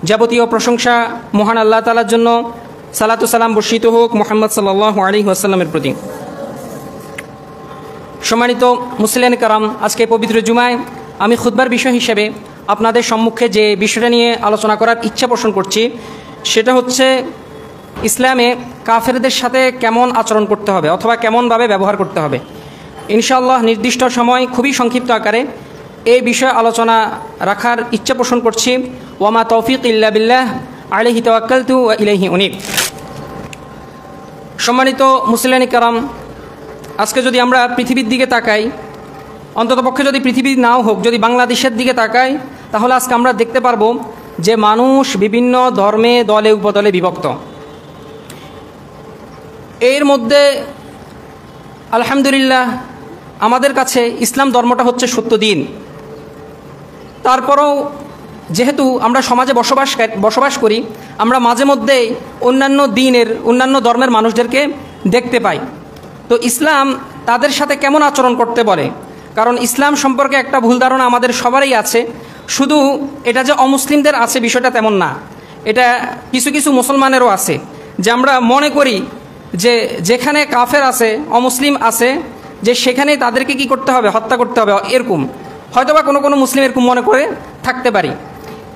যাবতীয় প্রশংসা মহান আল্লাহ তাআলার জন্য। সালাতু সালাম বর্ষিত হোক মুহাম্মদ সাল্লাল্লাহু আলাইহি ওয়াসাল্লামের প্রতি। সম্মানিত মুসলিয়ান কারাম, আজকে পবিত্র জুমায় আমি খুতবার বিষয় হিসেবে আপনাদের সম্মুখে যে বিষয়টা নিয়ে আলোচনা করার ইচ্ছা পোষণ করছি সেটা হচ্ছে ইসলামে কাফেরদের সাথে কেমন আচরণ করতে হবে অথবা কেমনভাবে ব্যবহার করতে হবে। ইনশাআল্লাহ নির্দিষ্ট সময় খুবই সংক্ষিপ্ত আকারে এই বিষয়ে আলোচনা রাখার ইচ্ছা পোষণ করছি। ওয়ামা তৌফিক ইল্লা বিল্লাহ আলাইহি তাওয়াক্কালতু ওয়া ইলাইহি উনীব। সম্মানিত মুসলিয়ান কারাম, আজকে যদি আমরা পৃথিবীর দিকে তাকাই, অন্ততপক্ষে যদি পৃথিবী নাও হোক, যদি বাংলাদেশের দিকে তাকাই, তাহলে আজকে আমরা দেখতে পারবো যে মানুষ বিভিন্ন ধর্মে দলে উপদলে বিভক্ত। এর মধ্যে আলহামদুলিল্লাহ আমাদের কাছে ইসলাম ধর্মটা হচ্ছে সত্য দিন। তারপরেও যেহেতু আমরা সমাজে বসবাস করি, আমরা মাঝে মধ্যেই অন্যান্য ধর্মের মানুষদেরকে দেখতে পাই। তো ইসলাম তাদের সাথে কেমন আচরণ করতে বলে, কারণ ইসলাম সম্পর্কে একটা ভুল ধারণা আমাদের সবারই আছে। শুধু এটা যে অমুসলিমদের আছে বিষয়টা তেমন না, এটা কিছু কিছু মুসলমানেরও আছে, যে আমরা মনে করি যে যেখানে কাফের আছে, অমুসলিম আছে, যে সেখানেই তাদেরকে কি করতে হবে, হত্যা করতে হবে, এরকম হয়তোবা কোনো কোনো মুসলিম এরকম মনে করে থাকতে পারি,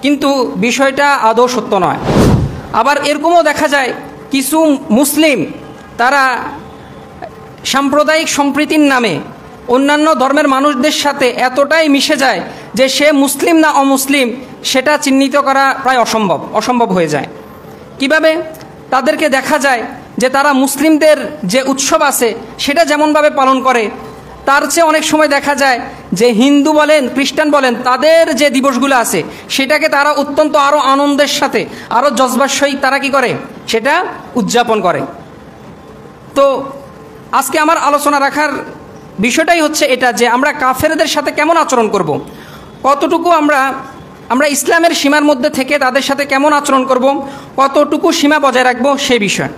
কিন্তু বিষয়টা আদৌ সত্য নয়। আবার এরকমও দেখা যায় কিছু মুসলিম তারা সাম্প্রদায়িক সম্প্রীতির নামে অন্যান্য ধর্মের মানুষদের সাথে এতটাই মিশে যায় যে সে মুসলিম না অমুসলিম সেটা চিহ্নিত করা প্রায় অসম্ভব হয়ে যায়। কিভাবে? তাদেরকে দেখা যায় যে তারা মুসলিমদের যে উৎসব আছে সেটা যেমনভাবে পালন করে, তার চেয়ে অনেক সময় দেখা যায় যে হিন্দু বলেন খ্রিস্টান বলেন তাদের যে দিবসগুলো আছে সেটাকে তারা অত্যন্ত আরও আনন্দের সাথে আরও জজবার সহিত তারা কি করে, সেটা উদযাপন করে। তো আজকে আমার আলোচনা রাখার বিষয়টাই হচ্ছে এটা, যে আমরা কাফেরদের সাথে কেমন আচরণ করব, কতটুকু আমরা ইসলামের সীমার মধ্যে থেকে তাদের সাথে কেমন আচরণ করব, কতটুকু সীমা বজায় রাখবো সেই বিষয়।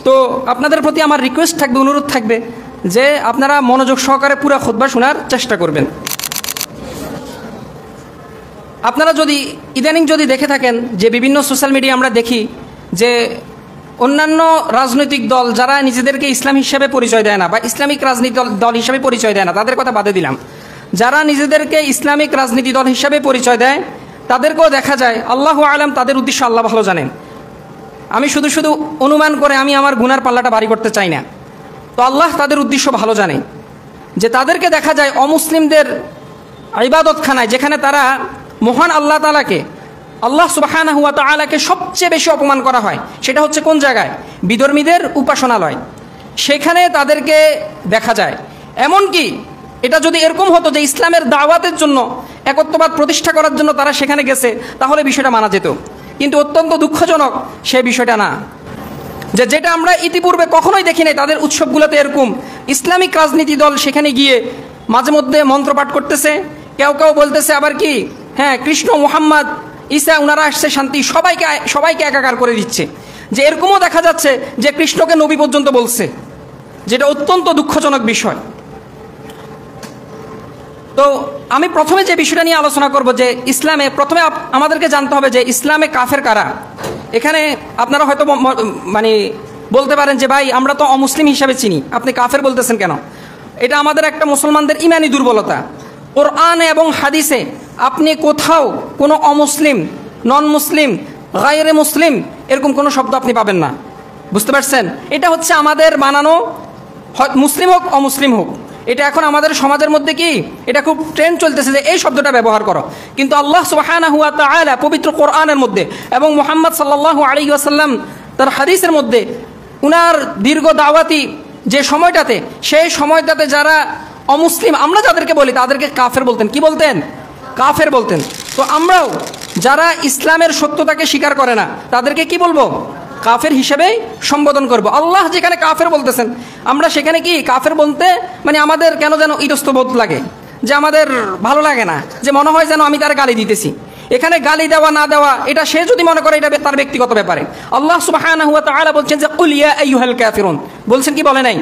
তো আপনাদের প্রতি আমার রিকোয়েস্ট থাকবে, অনুরোধ থাকবে যে আপনারা মনোযোগ সহকারে পুরো খুতবা শোনার চেষ্টা করবেন। আপনারা যদি ইদানিং দেখে থাকেন যে বিভিন্ন সোশ্যাল মিডিয়া আমরা দেখি যে অন্যান্য রাজনৈতিক দল যারা নিজেদেরকে ইসলাম হিসাবে পরিচয় দেয় না বা ইসলামিক রাজনীতি দল হিসাবে পরিচয় দেয় না, তাদের কথা বাদে দিলাম, যারা নিজেদেরকে ইসলামিক রাজনীতি দল হিসাবে পরিচয় দেয় তাদেরকেও দেখা যায়, আল্লাহু আলাম তাদের উদ্দেশ্য আল্লাহ ভালো জানেন, আমি শুধু অনুমান করে আমি আমার গুনার পাল্লাটা ভারী করতে চাই না, তো আল্লাহ তাদের উদ্দেশ্য ভালো জানে, যে তাদেরকে দেখা যায় অমুসলিমদের ইবাদতখানায়, যেখানে তারা মহান আল্লাহ তাআলাকে, আল্লাহ সুবহানাহু ওয়া তাআলাকে সবচেয়ে বেশি অপমান করা হয়, সেটা হচ্ছে কোন জায়গায়? বিধর্মীদের উপাসনালয়, সেখানে তাদেরকে দেখা যায়। এমনকি এটা যদি এরকম হতো যে ইসলামের দাওয়াতের জন্য, একত্ববাদ প্রতিষ্ঠা করার জন্য তারা সেখানে গেছে, তাহলে বিষয়টা মানা যেত, কিন্তু অত্যন্ত দুঃখজনক সে বিষয়টা না, যেটা আমরা ইতিপূর্বে কখনোই দেখি নাই। তাদের উৎসবগুলোতে এরকম ইসলামিক রাজনীতি দল সেখানে গিয়ে মাঝে মধ্যে মন্ত্রপাঠ করতেছে, কেউ বলতেছে আবার কি, হ্যাঁ কৃষ্ণ মুহাম্মদ ঈসা উনারা আসছে শান্তি, সবাইকে একাকার করে দিচ্ছে। যে এরকমও দেখা যাচ্ছে যে কৃষ্ণকে নবী পর্যন্ত বলছে, যেটা অত্যন্ত দুঃখজনক বিষয়। তো আমি প্রথমে যে বিষয়টা নিয়ে আলোচনা করব, যে ইসলামে প্রথমে আমাদেরকে জানতে হবে যে ইসলামে কাফের কারা। এখানে আপনারা হয়তো বলতে পারেন যে ভাই আমরা তো অমুসলিম হিসাবে চিনি, আপনি কাফের বলতেছেন কেন? এটা আমাদের একটা মুসলমানদের ইমানি দুর্বলতা। কোরআনে এবং হাদিসে আপনি কোথাও কোনো অমুসলিম, নন মুসলিম, গায়রে মুসলিম এরকম কোনো শব্দ আপনি পাবেন না, বুঝতে পারছেন? এটা হচ্ছে আমাদের বানানো, মুসলিম হোক অমুসলিম হোক, এটা এখন আমাদের সমাজের মধ্যে কি এটা খুব ট্রেন্ড চলতেছে যে এই শব্দটা ব্যবহার করো, কিন্তু আল্লাহ সুবহানাহু ওয়া তাআলা পবিত্র কোরআনের মধ্যে এবং মুহাম্মদ সাল্লাল্লাহু আলাইহি ওয়াসাল্লাম তার হাদিসের মধ্যে উনার দীর্ঘ দাওয়াতি যে সময়টাতে, সেই সময়টাতে যারা অমুসলিম আমরা যাদেরকে বলি তাদেরকে কাফের বলতেন। কি বলতেন? কাফের বলতেন। তো আমরাও যারা ইসলামের সত্যতাকে স্বীকার করে না তাদেরকে কি বলবো? কাফের হিসেবেই সম্বোধন করব। আল্লাহ যেখানে কাফের বলতেছেন আমরা সেখানে কি কাফের বলতে আমাদের কেন যেন ইতস্তবোধ লাগে, যে আমাদের ভালো লাগে না, যে মনে হয় যেন আমি তার গালি দিতেছি। এখানে গালি দেওয়া না দেওয়া এটা সে যদি মনে করে এটা তার ব্যক্তিগত ব্যাপারে। আল্লাহ সুবহানাহু ওয়া তাআলা বলছেন যে কুল ইয়া আইয়ুহাল কাফিরুন, বলছেন কি বলে নাই?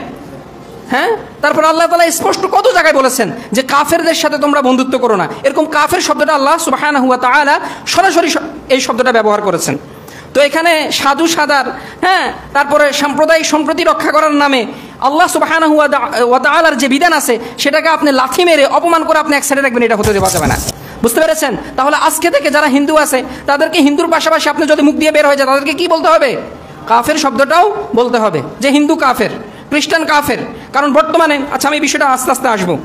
হ্যাঁ, তারপর আল্লাহ তাআলা স্পষ্ট কত জায়গায় বলেছেন যে কাফেরদের সাথে তোমরা বন্ধুত্ব করো না। এরকম কাফের শব্দটা আল্লাহ সুবহানাহু ওয়া তাআলা সরাসরি এই শব্দটা ব্যবহার করেছেন। তো এখানে সাধু সাদার, হ্যাঁ, তারপরে সাম্প্রদায়িক সম্প্রীতি রক্ষা করার নামে আল্লাহ সুবহানাহু ওয়া তাআলার যে বিধান আছে সেটাকে আপনি লাথি মেরে অপমান করে আপনি এক সাইডে রাখবেন, এটা হতে দেওয়া যাবে না। বুঝতে পেরেছেন? তাহলে আজকে থেকে যারা হিন্দু আছে তাদেরকে হিন্দুর পাশাপাশি আপনি যদি মুখ দিয়ে বের হয়ে যায় তাদেরকে কি বলতে হবে? কাফের শব্দটাও বলতে হবে, যে হিন্দু কাফের, খ্রিস্টান কাফের। কারণ বর্তমানে, আচ্ছা আমি বিষয়টা আস্তে আস্তে আসবো,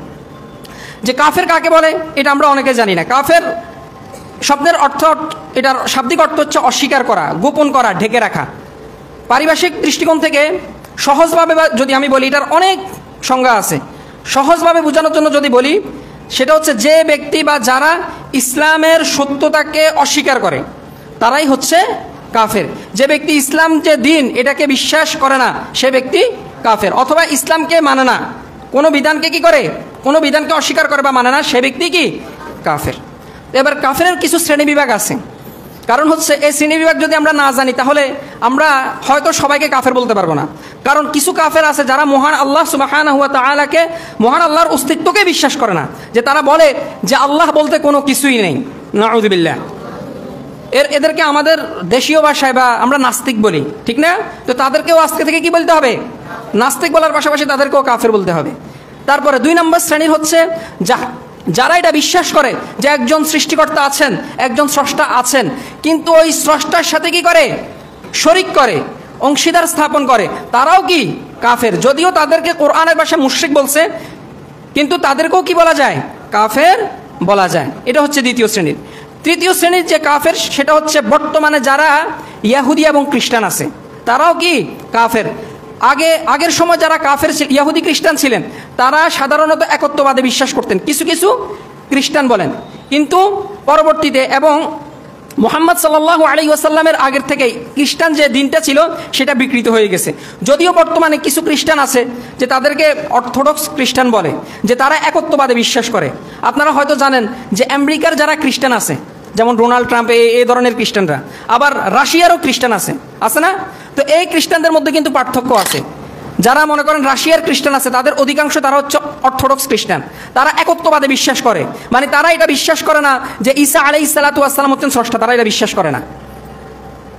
যে কাফের কাকে বলে এটা আমরা অনেকে জানি না। কাফের শব্দের অর্থ, এটার শাব্দিক অর্থ হচ্ছে অস্বীকার করা, গোপন করা, ঢেকে রাখা। পারিভাষিক দৃষ্টিকোণ থেকে সহজভাবে যদি আমি বলি, এটার অনেক সংজ্ঞা আছে। সহজভাবে বোঝানোর জন্য যদি বলি, সেটা হচ্ছে যে ব্যক্তি বা যারা ইসলামের সত্যতাকে অস্বীকার করে তারাই হচ্ছে কাফের। যে ব্যক্তি ইসলাম যে দিন এটাকে বিশ্বাস করে না সে ব্যক্তি কাফের, অথবা ইসলামকে মানে না, কোনো বিধানকে কি করে, কোনো বিধানকে অস্বীকার করে বা মানে না, সে ব্যক্তি কি কাফের। এবার কাফেরের কিছু শ্রেণীবিভাগ আছে। কারণ হচ্ছে এই শ্রেণীবিভাগ যদি আমরা না জানি তাহলে আমরা হয়তো সবাইকে কাফের বলতে পারবো না। কারণ কিছু কাফের আছে যারা মহান আল্লাহ সুবহানাহু ওয়া তাআলাকে, মহান আল্লাহর অস্তিত্বকে বিশ্বাস করে না, যে তারা বলে যে আল্লাহ বলতে কোনো কিছুই নেই, নাউযুবিল্লাহ। এদেরকে আমাদের দেশীয় ভাষায় বা আমরা নাস্তিক বলি, ঠিক না? তো তাদেরকেও আজকে থেকে কি বলতে হবে? নাস্তিক বলার পাশাপাশি তাদেরকেও কাফের বলতে হবে। তারপরে 2 নম্বর শ্রেণীর হচ্ছে যারা এটা বিশ্বাস করে যে একজন সৃষ্টিকর্তা আছেন, একজন স্রষ্টা আছেন, কিন্তু ওই স্রষ্টার সাথে কি করে, শরিক করে, অংশীদার স্থাপন করে, তারাও কি কাফের। যদিও তাদেরকে কোরআনের ভাষায় মুশরিক বলছে, কিন্তু তাদেরকেও কি বলা যায়? কাফের বলা যায়। এটা হচ্ছে 2য় শ্রেণীর। 3য় শ্রেণীর যে কাফের সেটা হচ্ছে বর্তমানে যারা ইহুদি এবং খ্রিস্টান আছে তারাও কি কাফের। আগের সময় যারা কাফের ইহুদি খ্রিস্টান ছিলেন তারা সাধারণত একত্ববাদে বিশ্বাস করতেন, কিছু কিছু খ্রিস্টান বলেন। কিন্তু পরবর্তীতে এবং মুহাম্মদ সাল্লাল্লাহু আলাইহি ওয়াসাল্লামের আগের থেকেই খ্রিস্টান যে দিনটা ছিল সেটা বিকৃত হয়ে গেছে। যদিও বর্তমানে কিছু খ্রিস্টান আছে যে তাদেরকে অর্থোডক্স খ্রিস্টান বলে, যে তারা একত্ববাদে বিশ্বাস করে। আপনারা হয়তো জানেন যে আমেরিকার যারা খ্রিস্টান আছে, যেমন ডোনাল্ড ট্রাম্প, এই ধরনের খ্রিস্টানরা, আবার রাশিয়ারও খ্রিস্টান আছে না? তো এই খ্রিস্টানদের মধ্যে কিন্তু পার্থক্য আছে। যারা মনে করেন রাশিয়ার খ্রিস্টান আছে তাদের অধিকাংশ তারা হচ্ছে অর্থোডক্স খ্রিস্টান, তারা একত্ববাদে বিশ্বাস করে। মানে তারা এটা বিশ্বাস করে না যে ঈসা আলাইহিস সালাতু ওয়াস সালাম হচ্ছেন স্রষ্টা, তারা এটা বিশ্বাস করে না।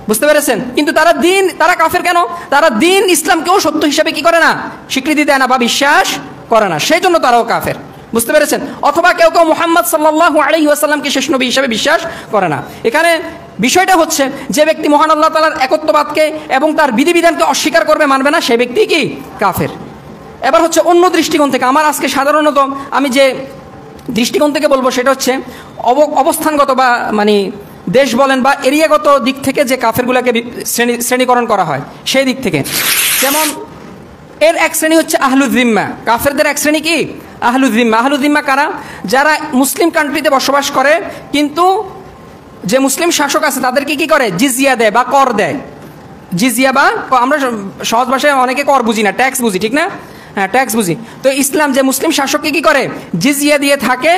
বুঝতে পেরেছেন? কিন্তু তারা কাফের কেন? তারা দিন ইসলামকেও সত্য হিসাবে কি করে না, স্বীকৃতি দেয় না বা বিশ্বাস করে না, সেই জন্য তারাও কাফের। বুঝতে পেরেছেন? অথবা কেউ কেউ মুহাম্মদ সাল্লাল্লাহু আলাইহি ওয়াসাল্লামকে শেষ নবী হিসাবে বিশ্বাস করে না। এখানে বিষয়টা হচ্ছে যে ব্যক্তি মহান আল্লাহ তাআলার একত্ববাদকে এবং তার বিধিবিধানকে অস্বীকার করবে, মানবে না, সেই ব্যক্তি কি কাফের। এবার হচ্ছে অন্য দৃষ্টিকোণ থেকে, আমার আজকে সাধারণত আমি যে দৃষ্টিকোণ থেকে বলবো সেটা হচ্ছে অবস্থানগত বা মানে দেশ বলেন বা এরিয়াগত দিক থেকে যে কাফেরগুলোকে শ্রেণীকরণ করা হয় সেই দিক থেকে। যেমন এর এক শ্রেণী হচ্ছে আহলুয জিম্মা। কাফেরদের এক শ্রেণী কি? আহলুয জিম্মা। আহলুয জিম্মা কারা? যারা মুসলিম কান্ট্রিতে বসবাস করে কিন্তু যে মুসলিম শাসক আছে তাদেরকে কি করে, জিজিয়া দেয় বা কর দেয়। জিজিয়া বা আমরা সহজ ভাষায় অনেকে কর বুঝি না, ট্যাক্স বুঝি, ঠিক না? হ্যাঁ, ট্যাক্স বুঝি। তো ইসলাম যে মুসলিম শাসককে কি করে, জিজিয়া দিয়ে থাকে,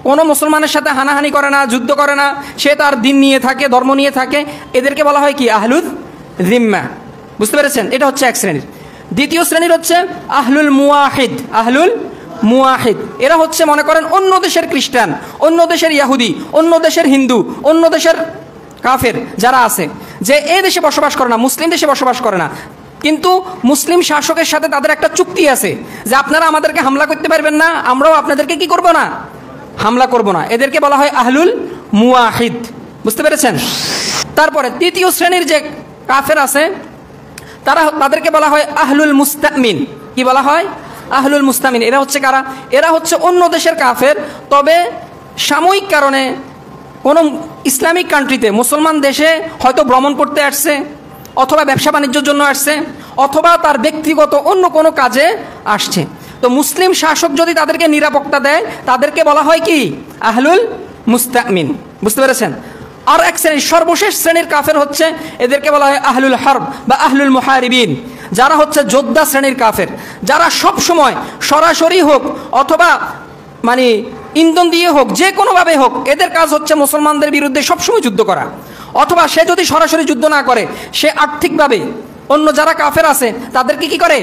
কোনো মুসলমানের সাথে হানাহানি করে না, যুদ্ধ করে না, সে তার দিন নিয়ে থাকে, ধর্ম নিয়ে থাকে, এদেরকে বলা হয় কি আহলুয জিম্মা। বুঝতে পেরেছেন? এটা হচ্ছে এক শ্রেণীর। 2য় শ্রেণীর হচ্ছে আহলুল মুওয়াহিদ। আহলুল মুওয়াহিদ এরা হচ্ছে মনে করেন অন্য দেশের খ্রিস্টান, অন্য দেশের ইহুদি, অন্য দেশের হিন্দু, অন্য দেশের কাফের যারা আছে, যে এই দেশে বসবাস করে না, মুসলিম দেশে বসবাস করে না, কিন্তু মুসলিম শাসকের সাথে তাদের একটা চুক্তি আছে যে আপনারা আমাদেরকে হামলা করতে পারবেন না, আমরাও আপনাদেরকে কি করব না, হামলা করব না। এদেরকে বলা হয় আহলুল মুওয়াহিদ। বুঝতে পেরেছেন? তারপরে 3য় শ্রেণীর যে কাফের আছে তাদেরকে বলা হয় আহলুল মুস্তামিন। কি বলা হয়? আহলুল মুস্তামিন। এরা হচ্ছে কারা? এরা হচ্ছে অন্য দেশের কাফের, তবে সাময়িক কারণে কোনো ইসলামিক কান্ট্রিতে, মুসলমান দেশে হয়তো ভ্রমণ করতে আসছে, অথবা ব্যবসা বাণিজ্যের জন্য আসছে, অথবা তার ব্যক্তিগত অন্য কোনো কাজে আসছে। তো মুসলিম শাসক যদি তাদেরকে নিরাপত্তা দেয় তাদেরকে বলা হয় কি আহলুল মুস্তামিন। বুঝতে পেরেছেন? আর এক শ্রেণীর, সর্বশেষ শ্রেণীর কাফের হচ্ছে এদেরকে বলা হয় আহলুল হারব বা আহলুল মুহারিবিন, যারা হচ্ছে যোদ্ধা শ্রেণীর কাফের, যারা সব সময় সরাসরি হোক অথবা মানে ইন্ধন দিয়ে হোক, যে কোনোভাবে হোক, এদের কাজ হচ্ছে মুসলমানদের বিরুদ্ধে সবসময় যুদ্ধ করা। অথবা সে যদি সরাসরি যুদ্ধ না করে, সে আর্থিকভাবে অন্য যারা কাফের আছে তাদেরকে কি করে,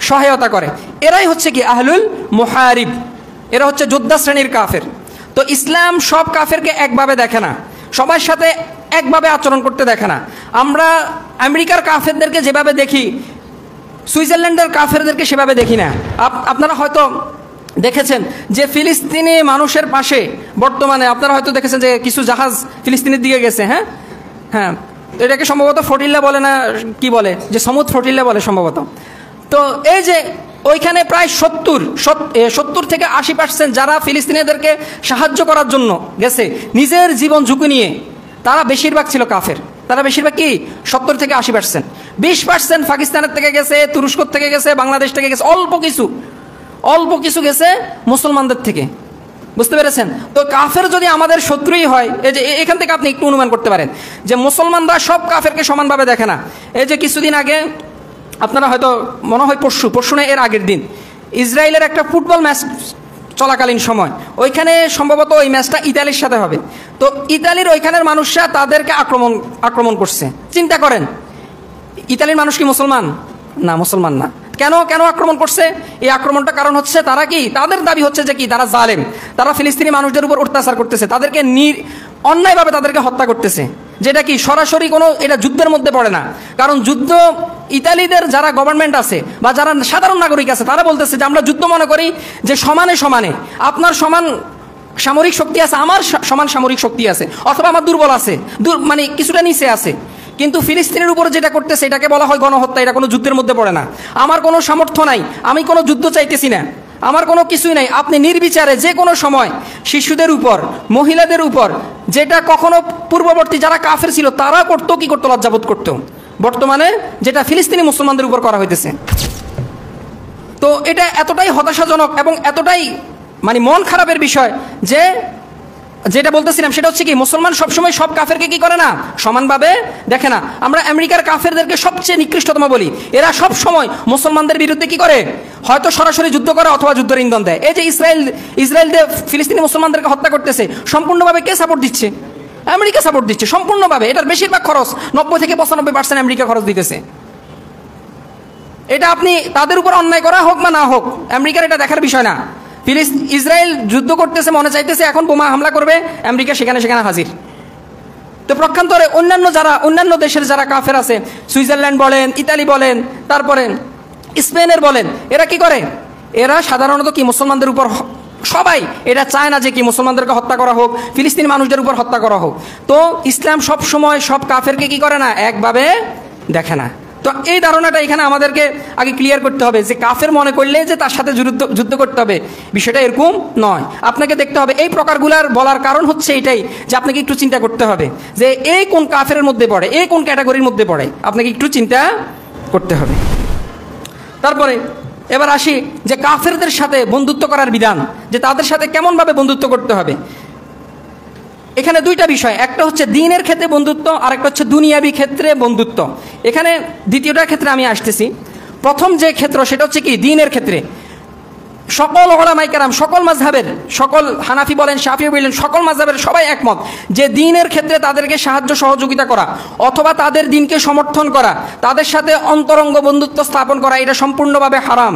সহায়তা করে, এরাই হচ্ছে কি আহলুল মুহারিব, এরা হচ্ছে যোদ্ধা শ্রেণীর কাফের। তো ইসলাম সব কাফেরকে একভাবে দেখে না, সবার সাথে একভাবে আচরণ করতে দেখে না। আমরা আমেরিকার কাফেরদেরকে যেভাবে দেখি, সুইজারল্যান্ডের কাফেরদেরকে সেভাবে দেখি না। আপনারা হয়তো দেখেছেন যে ফিলিস্তিনি মানুষের পাশে বর্তমানে আপনারা হয়তো দেখেছেন যে কিছু জাহাজ ফিলিস্তিনের দিকে গেছে। হ্যাঁ হ্যাঁ, এটাকে সম্ভবত ফ্লোটিল্লা বলে না কি বলে, যে সমুদ্র ফ্লোটিল্লা বলে সম্ভবত। তো এই যে ওইখানে প্রায় 70 থেকে 80% যারা ফিলিস্তিনিদেরকে সাহায্য করার জন্য গেছে নিজের জীবন ঝুঁকি নিয়ে, তারা বেশিরভাগ ছিল কাফের। তারা বেশিরভাগ কি 70 থেকে 80%, 20% পাকিস্তানের থেকে গেছে, তুরস্ক থেকে গেছে, বাংলাদেশ থেকে গেছে, অল্প কিছু গেছে মুসলমানদের থেকে। বুঝতে পেরেছেন? তো কাফের যদি আমাদের শত্রুই হয়, এই যে এখান থেকে আপনি একটু অনুমান করতে পারেন যে মুসলমানরা সব কাফেরকে সমানভাবে দেখে না। এই যে কিছুদিন আগে আপনারা হয়তো মনে হয় পরশু না এর আগের দিন ইসরায়েলের একটা ফুটবল ম্যাচ চলাকালীন সময়, ওইখানে সম্ভবত ওই ম্যাচটা ইতালির সাথে হবে। তো ইতালির ওইখানের মানুষরা তাদেরকে আক্রমণ করছে। চিন্তা করেন, ইতালির মানুষ কি মুসলমান? না, মুসলমান না। কেন আক্রমণ করছে? এই আক্রমণটা কারণ হচ্ছে তারা কি, তাদের দাবি হচ্ছে যে কি তারা জালেম, তারা ফিলিস্তিনি মানুষদের উপর অত্যাচার করতেছে, তাদেরকে অন্যায়ভাবে তাদেরকে হত্যা করতেছে, যেটা কি সরাসরি কোনো এটা যুদ্ধের মধ্যে পড়ে না। কারণ যুদ্ধ ইতালিদের যারা গভর্নমেন্ট আছে বা যারা সাধারণ নাগরিক আছে তারা বলতেছে যে আমরা যুদ্ধ মনে করি যে সমানে আপনার সমান সামরিক শক্তি আছে, আমার সমান সামরিক শক্তি আছে, অথবা আমার দুর্বল আছে, মানে কিছুটা নিচে আছে। কিন্তু ফিলিস্তিনের উপরে যেটা করতেছে এটাকে বলা হয় গণহত্যা। এটা কোনো যুদ্ধের মধ্যে পড়ে না। আমার কোনো সামর্থ্য নাই, আমি কোনো যুদ্ধ চাইতেছি না, আমার কোনো কিছুই নাই। আপনি নির্বিচারে যে কোনো সময় শিশুদের উপর, মহিলাদের উপর, যেটা কখনো পূর্ববর্তী যারা কাফের ছিল তারা করতো, কি করতো, লজ্জাবোধ করতো। বর্তমানে যেটা ফিলিস্তিনি মুসলমানদের উপর করা হইতেছে, তো এটা এতটাই হতাশাজনক এবং এতটাই মানে মন খারাপের বিষয় যে যেটা বলতেছিলাম সেটা হচ্ছে কি মুসলমান সবসময় সব কাফেরকে কি করে না, সমানভাবে দেখে না। আমরা আমেরিকার কাফেরদেরকে সবচেয়ে নিকৃষ্টতম বলি। এরা সব সময় মুসলমানদের বিরুদ্ধে কি করে, হয়তো সরাসরি যুদ্ধ করে অথবা যুদ্ধের ইন্ধন দেয়। এই যে ইসরায়েল ফিলিস্তিনি মুসলমানদেরকে হত্যা করতেছে, সম্পূর্ণভাবে কে সাপোর্ট দিচ্ছে? আমেরিকা সাপোর্ট দিচ্ছে সম্পূর্ণভাবে। এটার বেশিরভাগ খরচ 90 থেকে 95% আমেরিকা খরচ দিতেছে। এটা আপনি তাদের উপর অন্যায় করা হোক বা না হোক, আমেরিকার এটা দেখার বিষয় না। ইসরায়েল যুদ্ধ করতেছে, মনে চাইতেছে এখন বোমা হামলা করবে, আমেরিকা সেখানে হাজির। তো প্রক্ষান্তরে অন্যান্য দেশের যারা কাফের আছে, সুইজারল্যান্ড বলেন, ইতালি বলেন, তারপরে স্পেনের বলেন, এরা কি করে, এরা সাধারণত কি মুসলমানদের উপর সবাই এটা চায় না যে কি মুসলমানদেরকে হত্যা করা হোক, ফিলিস্তিনি মানুষদের উপর হত্যা করা হোক। তো ইসলাম সব সময় সব কাফেরকে কি করে না, একভাবে দেখে না। তো এই ধারণাটা এখানে আমাদেরকে আগে ক্লিয়ার করতে হবে যে কাফের মনে করলে যে তার সাথে যুদ্ধ করতে হবে, বিষয়টা এরকম নয়। আপনাকে দেখতে হবে এই প্রকারগুলার বলার কারণ হচ্ছে এটাই যে আপনাকে একটু চিন্তা করতে হবে যে এই কোন কাফের মধ্যে পড়ে, এই কোন ক্যাটাগরির মধ্যে পড়ে, আপনাকে একটু চিন্তা করতে হবে। তারপরে এবার আসি যে কাফেরদের সাথে বন্ধুত্ব করার বিধান, যে তাদের সাথে কেমনভাবে বন্ধুত্ব করতে হবে। এখানে দুইটা বিষয়, একটা হচ্ছে দ্বীনের ক্ষেত্রে বন্ধুত্ব, আর একটা হচ্ছে দুনিয়াবি ক্ষেত্রে বন্ধুত্ব। এখানে দ্বিতীয়টার ক্ষেত্রে আমি আসতেছি। প্রথম যে ক্ষেত্র সেটা হচ্ছে কি দ্বীনের ক্ষেত্রে সকল উলামায়ে কেরাম, সকল মাযহাবের, সকল হানাফি বলেন, শাফিঈ বলেন, সকল মাযহাবের সবাই একমত যে দ্বীনের ক্ষেত্রে তাদেরকে সাহায্য সহযোগিতা করা অথবা তাদের দ্বীনকে সমর্থন করা, তাদের সাথে অন্তরঙ্গ বন্ধুত্ব স্থাপন করা এটা সম্পূর্ণভাবে হারাম।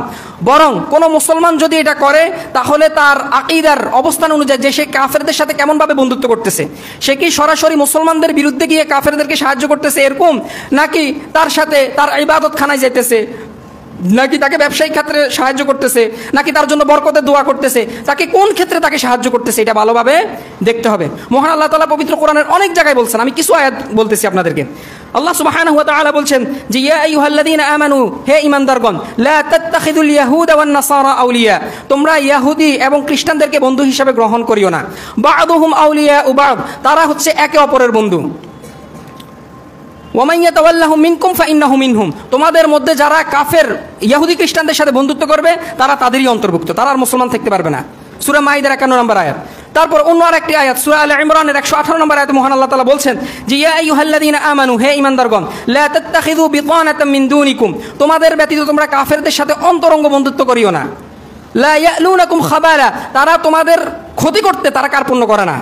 বরং কোনো মুসলমান যদি এটা করে তাহলে তার আকীদার অবস্থান অনুযায়ী যে সে কাফেরদের সাথে কেমনভাবে বন্ধুত্ব করতেছে, সে কি সরাসরি মুসলমানদের বিরুদ্ধে গিয়ে কাফেরদেরকে সাহায্য করতেছে এরকম, নাকি তার সাথে তার ইবাদতখানায় যেতেছে, নাকি তাকে ব্যবসায়িক ক্ষেত্রে সাহায্য করতেছে, নাকি তার জন্য বরকতের দোয়া করতেছে, তাকে কোন ক্ষেত্রে তাকে সাহায্য করতেছে এটা ভালোভাবে দেখতে হবে। মহান আল্লাহ তাআলা পবিত্র কোরআনের অনেক জায়গায় বলছেন, আমি কিছু আয়াত বলতেছি আপনাদেরকে। আল্লাহ সুবহানাহু ওয়া তাআলা বলছেন যে ইয়া আইয়ুহাল্লাযীনা আমানু, হে ঈমানদারগণ, লা তাত্তাখিযুল ইয়াহুদা ওয়ান নাসারা আউলিয়া, তোমরা ইহুদি এবং খ্রিস্টানদেরকে বন্ধু হিসেবে গ্রহণ করিও না। বা'দুহুম আউলিয়া ও বা'দ, তারা হচ্ছে একে অপরের বন্ধু। ওয়া মান ইয়াতাওয়াল্লাহুম মিনকুম ফাইন্নাহু মিনহুম, তোমাদের মধ্যে যারা কাফের ইহুদি খ্রিস্টানদের সাথে বন্ধুত্ব করবে তারা তাদেরই অন্তর্ভুক্ত, তারা আর মুসলমান থাকতে পারবে না। সূরা মাইদার 51 নম্বর আয়াত। তারপর অন্য আরেকটি আয়াত সূরা আলে ইমরানের 118 নম্বর আয়াতে মহান আল্লাহ তাআলা বলছেন যে ইয়া আইয়ুহাল্লাযীনা আমানু, হে ঈমানদারগণ, লা তাত্তাখিযু বিতানাতাম মিন দুনিকুম, তোমাদের ব্যতীত তোমরা কাফেরদের সাথে অন্তরঙ্গ বন্ধুত্ব করিও না। লা ইয়ালুনাকুম খাবালা, তারা তোমাদের ক্ষতি করতে তারা কার্পণ্য করে না,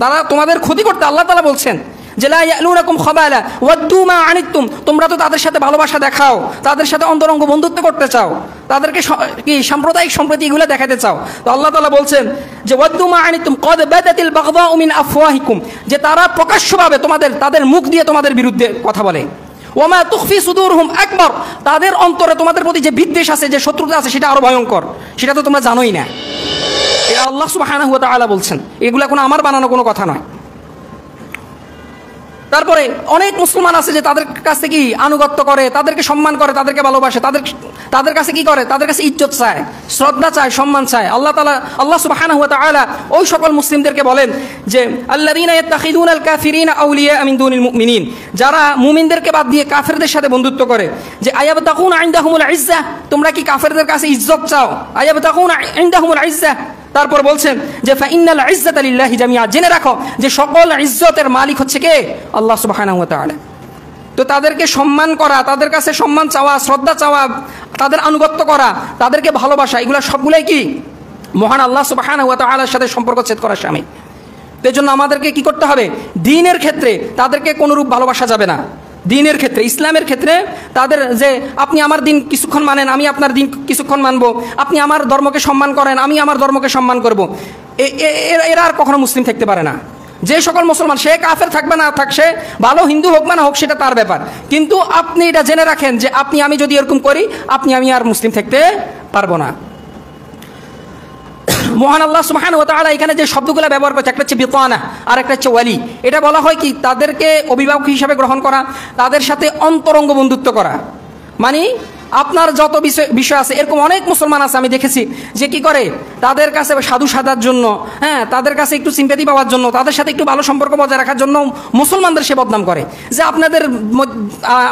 তারা তোমাদের ক্ষতি করতে, আল্লাহ তাআলা বলছেন যে লা ইয়ালুনাকুম খাবালা ওয়াদ্দু মা আনিতুম, তোমরা তো তাদের সাথে ভালোবাসা দেখাও, তাদের সাথে অন্তরঙ্গ বন্ধুত্ব করতে চাও, তাদেরকে কি সাম্প্রদায়িক সম্প্রীতি এগুলো দেখাতে চাও। তো আল্লাহ তাআলা বলছেন যে ওয়াদ্দু মা আনিতুম ক্বাদ বাদাতিল বাগদাউ মিন আফওয়াহিকুম, যে তারা প্রকাশ্যভাবে তাদের মুখ দিয়ে তোমাদের বিরুদ্ধে কথা বলে। ওমা তুখফি সুদুরহুম আকবার, তাদের অন্তরে তোমাদের প্রতি যে বিদ্বেষ আছে, যে শত্রুতা আছে, সেটা আরো ভয়ঙ্কর, সেটা তো তোমরা জানোই না। এটা আল্লাহ সুবহানাহু ওয়া তাআলা বলছেন, এগুলা কোনো আমার বানানো কোনো কথা নয়। তারপরে অনেক মুসলমান আছে যে তাদের কাছে কি আনুগত্য করে, তাদেরকে সম্মান করে, তাদেরকে ভালোবাসে, তাদের কাছে কি করে, তাদের কাছে ইজ্জত চায়, শ্রদ্ধা চায়, সম্মান চায়। আল্লাহ সুবহানাহু ওয়া তাআলা ওই সকল মুসলিমদেরকে বলেন যে আল্লাযীনা ইয়াত্তাখিযুনাল কাফিরিনা আউলিয়া মিন দুনিল মুমিনিন, যারা মুমিনদেরকে বাদ দিয়ে কাফেরদের সাথে বন্ধুত্ব করে, যে আয়াবতাকুনা ইনদাহুমুল ইজ্জাহ, তোমরা কি কাফেরদের কাছে ইজ্জত চাও, আয়াবতাকুনা ইনদাহুমুল ইজ্জাহ। তারপর বলছেন যে ফাইন্নাল ইজ্জাতা লিল্লাহি জামিআ, জেনে রাখো যে সকল ইজ্জতের মালিক হচ্ছে কে, আল্লাহ সুবহানাহু ওয়া তাআলা। তো তাদেরকে সম্মান করা, তাদের কাছে সম্মান চাওয়া, শ্রদ্ধা চাওয়া, তাদের আনুগত্য করা, তাদেরকে ভালোবাসা, এগুলো সবগুলাই কি মহান আল্লাহ সুবহানাহু ওয়া তাআলার সাথে সম্পর্ক ছেদ করার শামিল। এর জন্য আমাদেরকে কি করতে হবে, দ্বীনের ক্ষেত্রে তাদেরকে কোনরূপ ভালোবাসা যাবে না। দ্বীনের ক্ষেত্রে, ইসলামের ক্ষেত্রে তাদের যে আপনি আমার দিন কিছুক্ষণ মানেন, আমি আপনার দিন কিছুক্ষণ মানব, আপনি আমার ধর্মকে সম্মান করেন, আমি আমার ধর্মকে সম্মান করব, এরা আর কখনো মুসলিম থাকতে পারে না। যে সকল মুসলমান, সে কাফের থাকবে না থাক, সে ভালো হিন্দু হোক বা না হোক, সেটা তার ব্যাপার, কিন্তু আপনি এটা জেনে রাখেন যে আমি যদি এরকম করি, আমি আর মুসলিম থাকতে পারবো না। মহান আল্লাহ সুবহানাহু ওয়া তাআলা এখানে যে শব্দগুলো ব্যবহার করছে, একটা হচ্ছে বিতানা আর একটা হচ্ছে ওয়ালি। এটা বলা হয় কি, তাদেরকে অভিভাবক হিসাবে গ্রহণ করা, তাদের সাথে অন্তরঙ্গ বন্ধুত্ব করা। মানে আপনার যত বিষয় আছে, এরকম অনেক মুসলমান আছে আমি দেখেছি যে কি করে, তাদের কাছে সাধু সাজার জন্য, হ্যাঁ, তাদের কাছে একটু সিম্প্যাথি পাওয়ার জন্য, তাদের সাথে একটু ভালো সম্পর্ক বজায় রাখার জন্য মুসলমানদের সে বদনাম করে, যে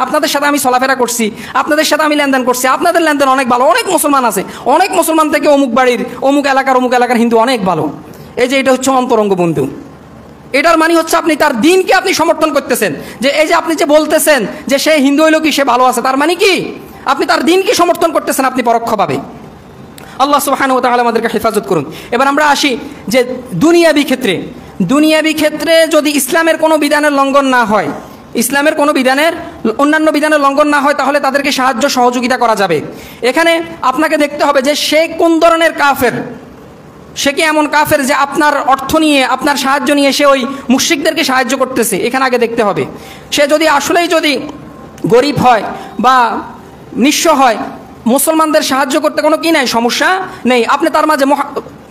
আপনাদের সাথে আমি চলাফেরা করছি, আপনাদের সাথে আমি লেনদেন করছি, আপনাদের লেনদেন অনেক ভালো। অনেক মুসলমান আছে, অনেক মুসলমান থেকে অমুক বাড়ির অমুক এলাকার হিন্দু অনেক ভালো। এই যে এটা হচ্ছে অন্তরঙ্গ বন্ধু। এটার মানে হচ্ছে আপনি তার দ্বীনকে আপনি সমর্থন করতেছেন, যে এই যে আপনি যে বলতেছেন যে সে হিন্দু হইলো কি, সে ভালো আছে, তার মানে কি আপনি তার দ্বীনকে সমর্থন করতেছেন, আপনি পরোক্ষভাবে। আল্লাহ সুবহানাহু ওয়া তাআলা আমাদেরকে হেফাজত করুন। এবার আমরা আসি যে দুনিয়াবি ক্ষেত্রে যদি ইসলামের কোনো বিধানের লঙ্ঘন না হয়, ইসলামের কোনো অন্যান্য বিধানের লঙ্ঘন না হয়, তাহলে তাদেরকে সাহায্য সহযোগিতা করা যাবে। এখানে আপনাকে দেখতে হবে যে সে কোন ধরনের কাফের। সে কি এমন কাফের যে আপনার অর্থ নিয়ে, আপনার সাহায্য নিয়ে সে ওই মুশরিকদেরকে সাহায্য করতেছে, এখানে আগে দেখতে হবে। সে যদি আসলেই গরিব হয় বা নিঃস্ব হয়, মুসলমানদের সাহায্য করতে কোনো কি নাই, সমস্যা নেই। আপনি তার মাঝে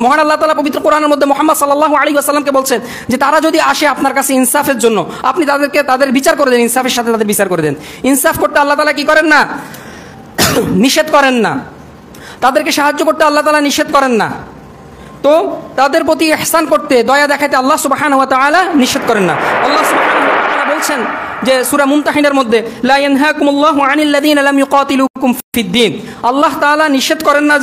মহান আল্লাহ তাআলা পবিত্র কোরআনের মধ্যে মুহাম্মদ সাল্লাল্লাহু আলাইহি ওয়াসাল্লামকে বলছেন যে তারা যদি আসে আপনার কাছে ইনসাফের জন্য, আপনি তাদের বিচার করে দেন, ইনসাফের সাথে তাদের বিচার করে দেন। ইনসাফ করতে আল্লাহ তাআলা কি করেন না, নিষেধ করেন না। তাদেরকে সাহায্য করতে আল্লাহ তাআলা নিষেধ করেন না। তো তাদের প্রতি ইহসান করতে, দয়া দেখাতে আল্লাহ সুবহানাহু ওয়া তাআলা নিষেধ করেন না। আল্লাহ সুবহানাহু ওয়া তাআলা বলছেন যে সূরা মুমতাহিনার মধ্যে, লা ইয়ানহাকুমুল্লাহু আনিল লাযিনা লাম ইউকাতিলুকুম ফিদ-দীন, আল্লাহ তাআলা নিষেধ করেন না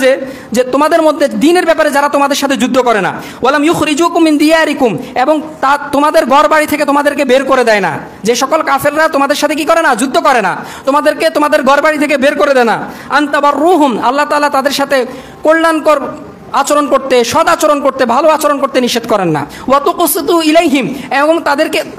যে তোমাদের মধ্যে দ্বীনের ব্যাপারে যারা তোমাদের সাথে যুদ্ধ করে না, ওয়ালাম ইউখরিজুকুম মিন দিয়ারিকুম, এবং তোমাদের ঘর বাড়ি থেকে তোমাদেরকে বের করে দেয় না। যে সকল কাফেররা তোমাদের সাথে কি করে না, যুদ্ধ করে না, তোমাদেরকে তোমাদের ঘর বাড়ি থেকে বের করে দেয় না। আনতাবাররুহুম, আল্লাহ তাআলা তাদের সাথে কল্যাণকর আচরণ করতে, সদ আচরণ করতে, ভালো আচরণ করতে নিষেধ করেন না। ওয়াতুকসিতু ইলাইহিম, এবং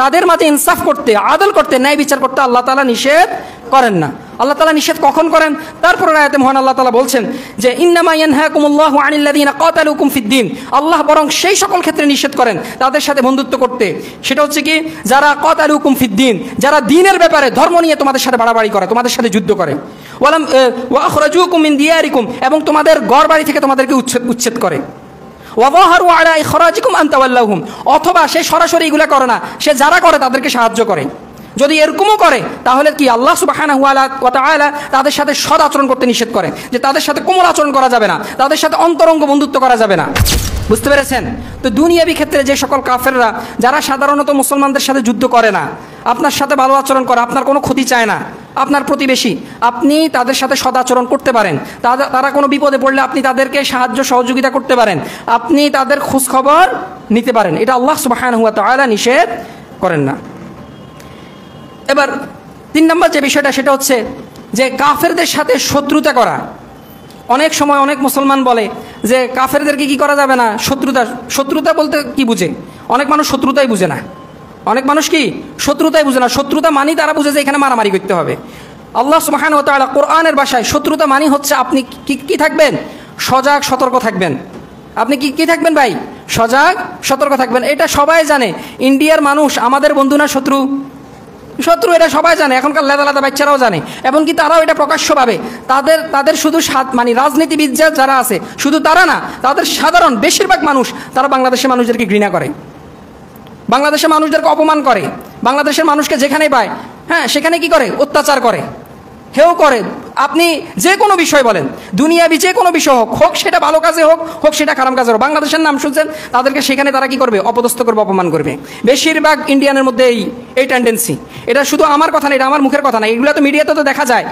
তাদের মাঝে ইনসাফ করতে, আদল করতে, ন্যায় বিচার করতে আল্লাহ তাআলা নিষেধ করেন না। আল্লাহ তাআলা নিষেধ কখন করেন? তারপর আয়াতে মহান আল্লাহ তাআলা বলছেন যে ইন্নামা ইয়ানহাকুমুল্লাহু আনিল লাযিনা কাতালুকুম ফিদ-দীন, আল্লাহ বরং সেই সকল ক্ষেত্রে নিষেধ করেন তাদের সাথে বন্ধুত্ব করতে। সেটা হচ্ছে কি, যারা কাতালুকুম ফিদ-দীন, যারা দ্বীনের ব্যাপারে, ধর্ম নিয়ে তোমাদের সাথে বাড়াবাড়ি করে, তোমাদের সাথে যুদ্ধ করে। ওয়া আখরাজুকুম মিন দিয়ারিকুম, এবং তোমাদের ঘর বাড়ি থেকে তোমাদেরকে উচ্ছেদ করে। ওয়া যাহারু আলা ইখরাজিকুম আন তাওয়াল্লাহুম, অথবা সে সরাসরি এগুলা করে না, সে যারা করে তাদেরকে সাহায্য করে। যদি এরকমও করে তাহলে কি আল্লাহ সুবহানাহু ওয়া তাআলা তাদের সাথে সৎ আচরণ করতে নিষেধ করেন, যে তাদের সাথে কোমল আচরণ করা যাবে না, তাদের সাথে অন্তরঙ্গ বন্ধুত্ব করা যাবে না। বুঝতে পেরেছেন? তো দুনিয়াবি ক্ষেত্রে যে সকল কাফেররা, যারা সাধারণত মুসলমানদের সাথে যুদ্ধ করে না, আপনার সাথে ভালো আচরণ করে, আপনার কোনো ক্ষতি চায় না, আপনার প্রতিবেশী, আপনি তাদের সাথে সদাচরণ করতে পারেন। তারা কোনো বিপদে পড়লে আপনি তাদেরকে সাহায্য সহযোগিতা করতে পারেন, আপনি তাদের খোঁজ খবর নিতে পারেন। এটা আল্লাহ সুবহানাহু ওয়া তাআলা নিষেধ করেন না। এবার 3 নম্বর যে বিষয়টা, সেটা হচ্ছে যে কাফেরদের সাথে শত্রুতা করা। অনেক সময় অনেক মুসলমান বলে যে কাফেরদেরকে কি করা যাবে না, শত্রুতা বলতে কি বুঝে? অনেক মানুষ শত্রুতাই বুঝে না। অনেক মানুষ কি শত্রুতাই বুঝে না। শত্রুতা মানি তারা বুঝে যে এখানে মারামারি করতে হবে। আল্লাহ সুবহানাহু ওয়া তাআলা কোরআনের ভাষায় শত্রুতা মানি হচ্ছে আপনি কি থাকবেন? সজাগ সতর্ক থাকবেন। আপনি কি থাকবেন ভাই? সজাগ সতর্ক থাকবেন। এটা সবাই জানে। ইন্ডিয়ার মানুষ আমাদের বন্ধু না শত্রু? শত্রু, এটা সবাই জানে। এখনকার লেদা লেদা বাচ্চারাও জানে, এমনকি তারাও এটা প্রকাশ্যভাবে তাদের শুধু মানে রাজনীতিবিদ যারা আছে শুধু তারা না, তাদের সাধারণ বেশিরভাগ মানুষ তারা বাংলাদেশের মানুষদেরকে ঘৃণা করে, বাংলাদেশের মানুষদেরকে অপমান করে, বাংলাদেশের মানুষকে যেখানে পায় হ্যাঁ সেখানে কি করে? অত্যাচার করে, হেও করে। আপনি যে কোনো বিষয় বলেন, দুনিয়াবি যে কোনো বিষয় হোক সেটা ভালো কাজে হোক সেটা খারাপ কাজে হোক, বাংলাদেশের নাম শুনছেন তাদেরকে সেখানে তারা কি করবে? অপদস্থ করবে, অপমান করবে। বেশিরভাগ ইন্ডিয়ানের মধ্যে এই টেন্ডেন্সি। এটা শুধু আমার কথা না, এটা আমার মুখের কথা না, এগুলো তো মিডিয়াতে তো দেখা যায়।